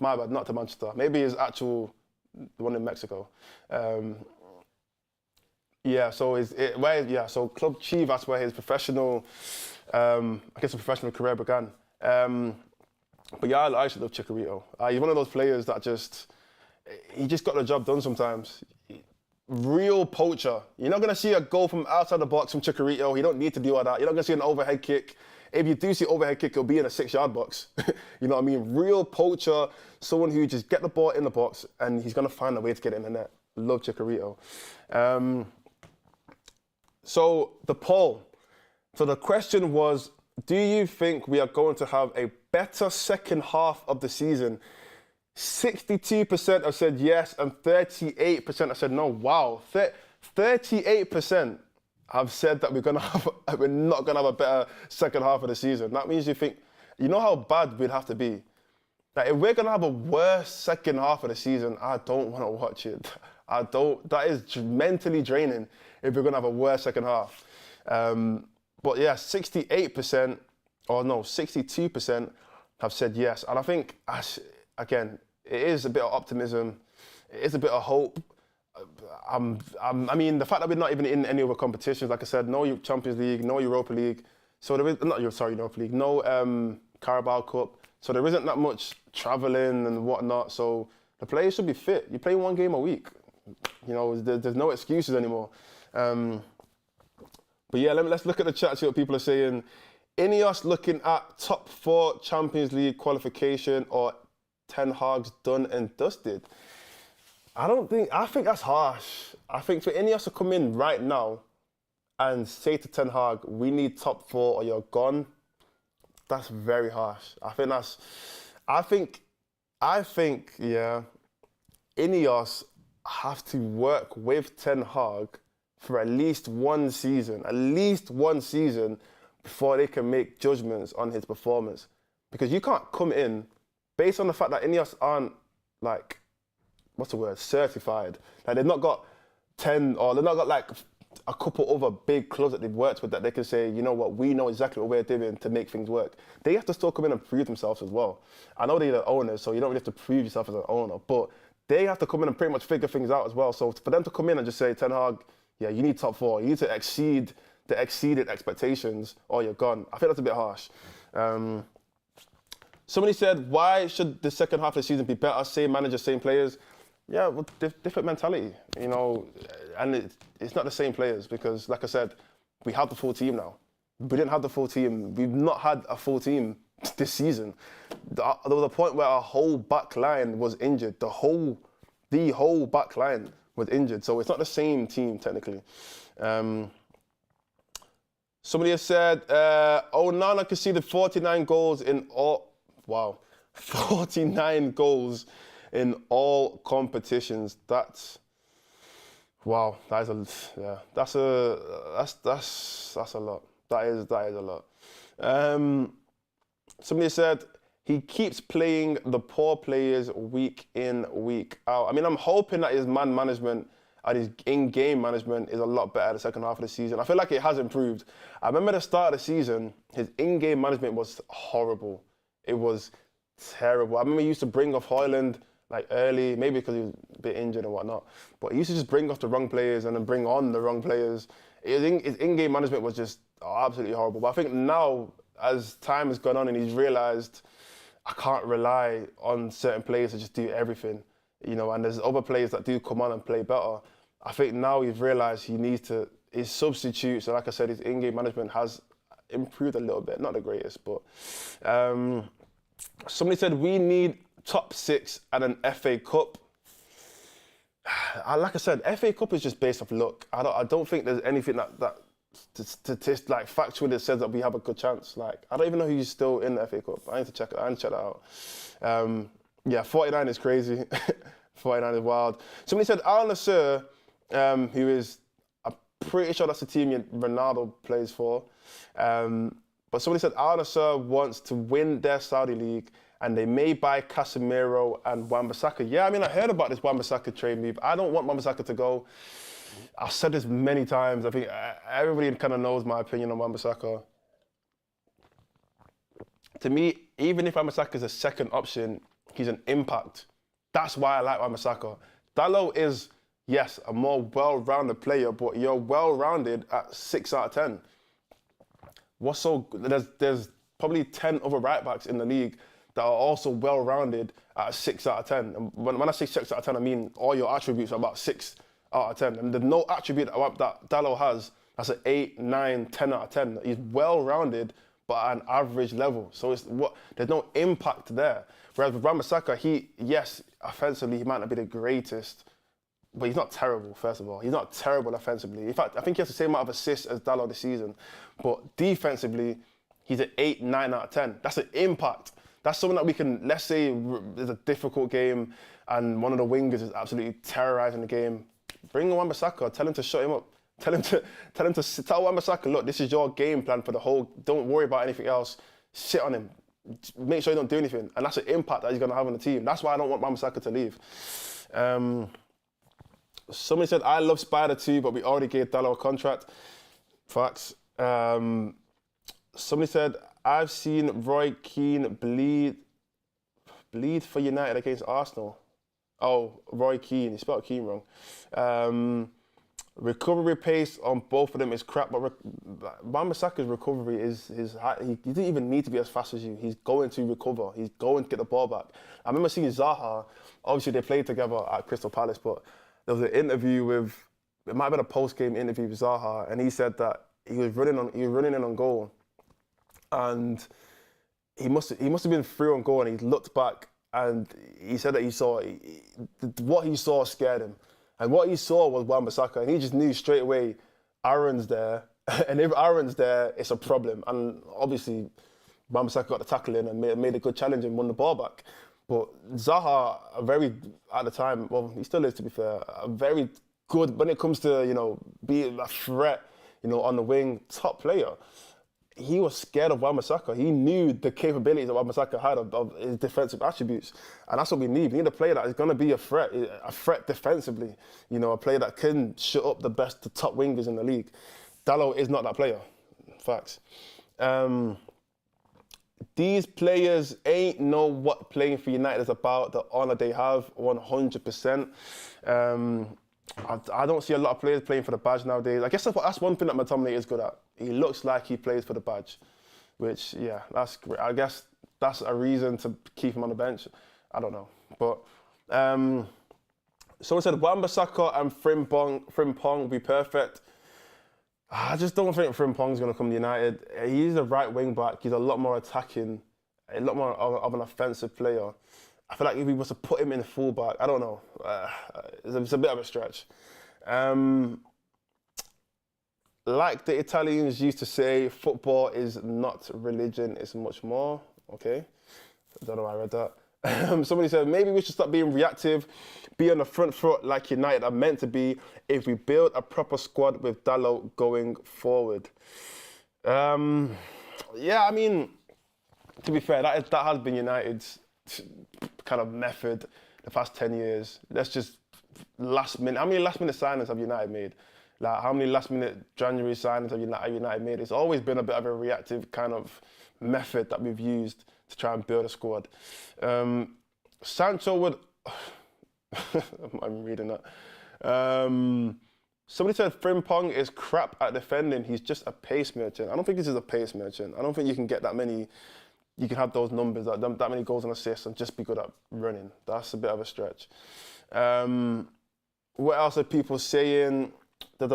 Speaker 1: my bad, not to Manchester. Maybe his actual, the one in Mexico. So Club Chivas, where his professional, professional career began. But yeah, I actually love Chicharito. He's one of those players that he just got the job done sometimes. Real poacher. You're not going to see a goal from outside the box from Chicharito. You don't need to do all that. You're not going to see an overhead kick. If you do see overhead kick, it'll be in a 6-yard box. You know what I mean? Real poacher, someone who just get the ball in the box and he's going to find a way to get it in the net. Love Chicharito. So the poll. So the question was, do you think we are going to have a better second half of the season? 62% have said yes and 38% have said no. Wow, 38% have said that we're not gonna have a better second half of the season. That means you know how bad we'd have to be. That if we're gonna have a worse second half of the season, I don't want to watch it. That is mentally draining if we're gonna have a worse second half. But yeah, 62% have said yes, and I think again, it is a bit of optimism, it is a bit of hope. I mean, the fact that we're not even in any other competitions, like I said, no Champions League, no Europa League, so there is Europa League, no Carabao Cup, so there isn't that much travelling and whatnot. So the players should be fit. You play one game a week, you know. There's no excuses anymore. But yeah, let's look at the chat, see what people are saying. Ineos looking at top 4 Champions League qualification or Ten Hag's done and dusted. I think that's harsh. I think for Ineos to come in right now and say to Ten Hag, we need top 4 or you're gone, that's very harsh. I think, Ineos have to work with Ten Hag for at least one season before they can make judgments on his performance. Because you can't come in based on the fact that Ineos aren't, like, certified. Like, they've not got 10, or they've not got like a couple other big clubs that they've worked with that they can say, you know what, we know exactly what we're doing to make things work. They have to still come in and prove themselves as well. I know they're the owners, so you don't really have to prove yourself as an owner, but they have to come in and pretty much figure things out as well. So for them to come in and just say, Ten Hag, yeah, you need top 4, you need to exceed the exceeded expectations or you're gone. I think that's a bit harsh. Somebody said, why should the second half of the season be better? Same manager, same players. Yeah, well, different mentality, you know, and it's not the same players because, like I said, we have the full team now. We didn't have the full team. We've not had a full team this season. There was a point where our whole back line was injured. The whole back line was injured, so it's not the same team technically. Somebody has said, Onana conceded 49 goals in all. Wow, 49 goals in all competitions. That's wow. That's a lot. That is a lot. Somebody said he keeps playing the poor players week in, week out. I mean, I'm hoping that his man management and his in-game management is a lot better the second half of the season. I feel like it has improved. I remember the start of the season, his in-game management was horrible. It was terrible. I remember he used to bring off Højlund like early, maybe because he was a bit injured and whatnot, but he used to just bring off the wrong players and then bring on the wrong players. His in-game management was just absolutely horrible. But I think now, as time has gone on and he's realised I can't rely on certain players to just do everything. you know, and there's other players that do come on and play better. I think now he's realised he needs to, his substitutes, and like I said, his in-game management has improved a little bit, not the greatest, but somebody said we need top 6 and an FA Cup. Like I said, FA Cup is just based off luck. I don't think there's anything that like factually that says that we have a good chance. Like, I don't even know who's still in the FA Cup. I need to check that out. Yeah, 49 is crazy. 49 is wild. Somebody said Al Nassr, who is, I'm pretty sure that's the team Ronaldo plays for. But somebody said Al Nassr wants to win their Saudi league and they may buy Casemiro and Wan-Bissaka. Yeah, I mean, I heard about this Wan-Bissaka trade move. I don't want Wan-Bissaka to go. I've said this many times. I think everybody kind of knows my opinion on Wan-Bissaka. To me, even if Wan-Bissaka is a second option, he's an impact. That's why I like Wan-Bissaka. Dalot is, yes, a more well-rounded player, but you're well-rounded at 6 out of 10. What's so, there's probably 10 other right-backs in the league that are also well-rounded at 6 out of 10. And when I say 6 out of 10, I mean all your attributes are about 6 out of 10. And there's no attribute that Dalot has that's an 8, 9, 10 out of 10. He's well-rounded, but at an average level. So there's no impact there. Whereas with Wan-Bissaka, yes, offensively, he might not be the greatest, but he's not terrible, first of all. He's not terrible offensively. In fact, I think he has the same amount of assists as Dalot this season. But defensively, he's an 8, 9 out of 10. That's an impact. That's something that we can, let's say there's a difficult game and one of the wingers is absolutely terrorising the game. Bring Wan-Bissaka, tell him to shut him up. Tell Wan-Bissaka, look, this is your game plan for the whole, don't worry about anything else. Sit on him. Make sure you don't do anything. And that's an impact that he's going to have on the team. That's why I don't want Wan-Bissaka to leave. Somebody said, I love Spider too, but we already gave Dalot a contract. Facts. Somebody said, I've seen Roy Keane bleed for United against Arsenal. Oh, Roy Keane. He spelled Keane wrong. Recovery pace on both of them is crap, but Wan-Bissaka's recovery is high. He didn't even need to be as fast as you. He's going to recover. He's going to get the ball back. I remember seeing Zaha. Obviously, they played together at Crystal Palace, but there was an interview with, it might have been a post-game interview with Zaha, and he said that he was running in on goal, and he must have been through on goal, and he looked back, and he said that what he saw scared him. And what he saw was Wan-Bissaka, and he just knew straight away Aaron's there. And if Aaron's there, it's a problem. And obviously, Wan-Bissaka got the tackle in and made a good challenge and won the ball back. But Zaha, at the time, well, he still is to be fair, a very good, when it comes to, being a threat, on the wing, top player. He was scared of Wan-Bissaka. He knew the capabilities that Wan-Bissaka had of his defensive attributes. And that's what we need. We need a player that is going to be a threat defensively. A player that can shut up the top wingers in the league. Dalot is not that player. Facts. These players ain't know what playing for United is about, the honour they have, 100%. I don't see a lot of players playing for the badge nowadays. I guess that's one thing that McTominay is good at. He looks like he plays for the badge, which, yeah, that's great. I guess that's a reason to keep him on the bench. I don't know. But someone said Wan-Bissaka and Frimpong will be perfect. I just don't think Frimpong's going to come to United. He's a right wing back. He's a lot more attacking, a lot more of an offensive player. I feel like if we was to put him in full back, I don't know. It's a bit of a stretch. Like the Italians used to say, football is not religion, it's much more. Okay, I don't know why I read that. Somebody said, maybe we should stop being reactive, be on the front foot like United are meant to be if we build a proper squad with Dalot going forward. Yeah, I mean, to be fair, that has been United's kind of method the past 10 years. Let's just last minute. How many last minute signings have United made? Like, how many last minute January signings have United made? It's always been a bit of a reactive kind of method that we've used to try and build a squad. Sancho would. I'm reading that. Somebody said Frimpong is crap at defending. He's just a pace merchant. I don't think this is a pace merchant. I don't think you can get that many you can have those numbers, that many goals and assists, and just be good at running. That's a bit of a stretch. What else are people saying? There's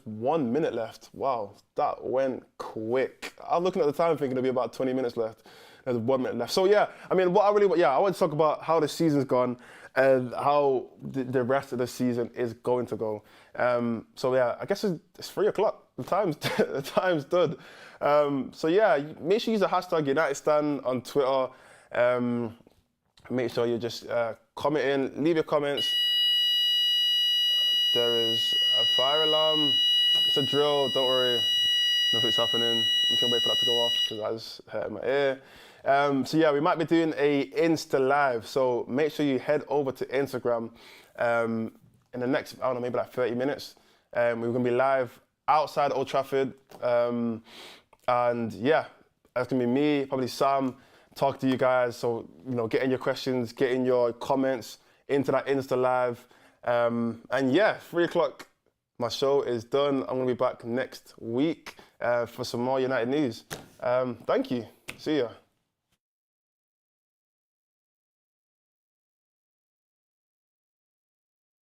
Speaker 1: 1 minute left. Wow, that went quick. I was looking at the time thinking there'd be about 20 minutes left. There's 1 minute left. So yeah, I mean, I want to talk about how the season's gone and how the rest of the season is going to go. So yeah, I guess it's 3 o'clock. The time's done. So yeah, make sure you use the hashtag UnitedStan on Twitter. Make sure you just comment in, leave your comments. There is a fire alarm. It's a drill, don't worry. Nothing's happening. I'm just gonna wait for that to go off because that's hurting my ear. So yeah, we might be doing a Insta Live. So make sure you head over to Instagram in the next, I don't know, maybe like 30 minutes. We're gonna be live outside Old Trafford. And yeah, that's gonna be me, probably Sam, talk to you guys. So, getting your questions, getting your comments into that Insta Live. And yeah, 3 o'clock, my show is done. I'm gonna be back next week for some more United news. Thank you. See ya.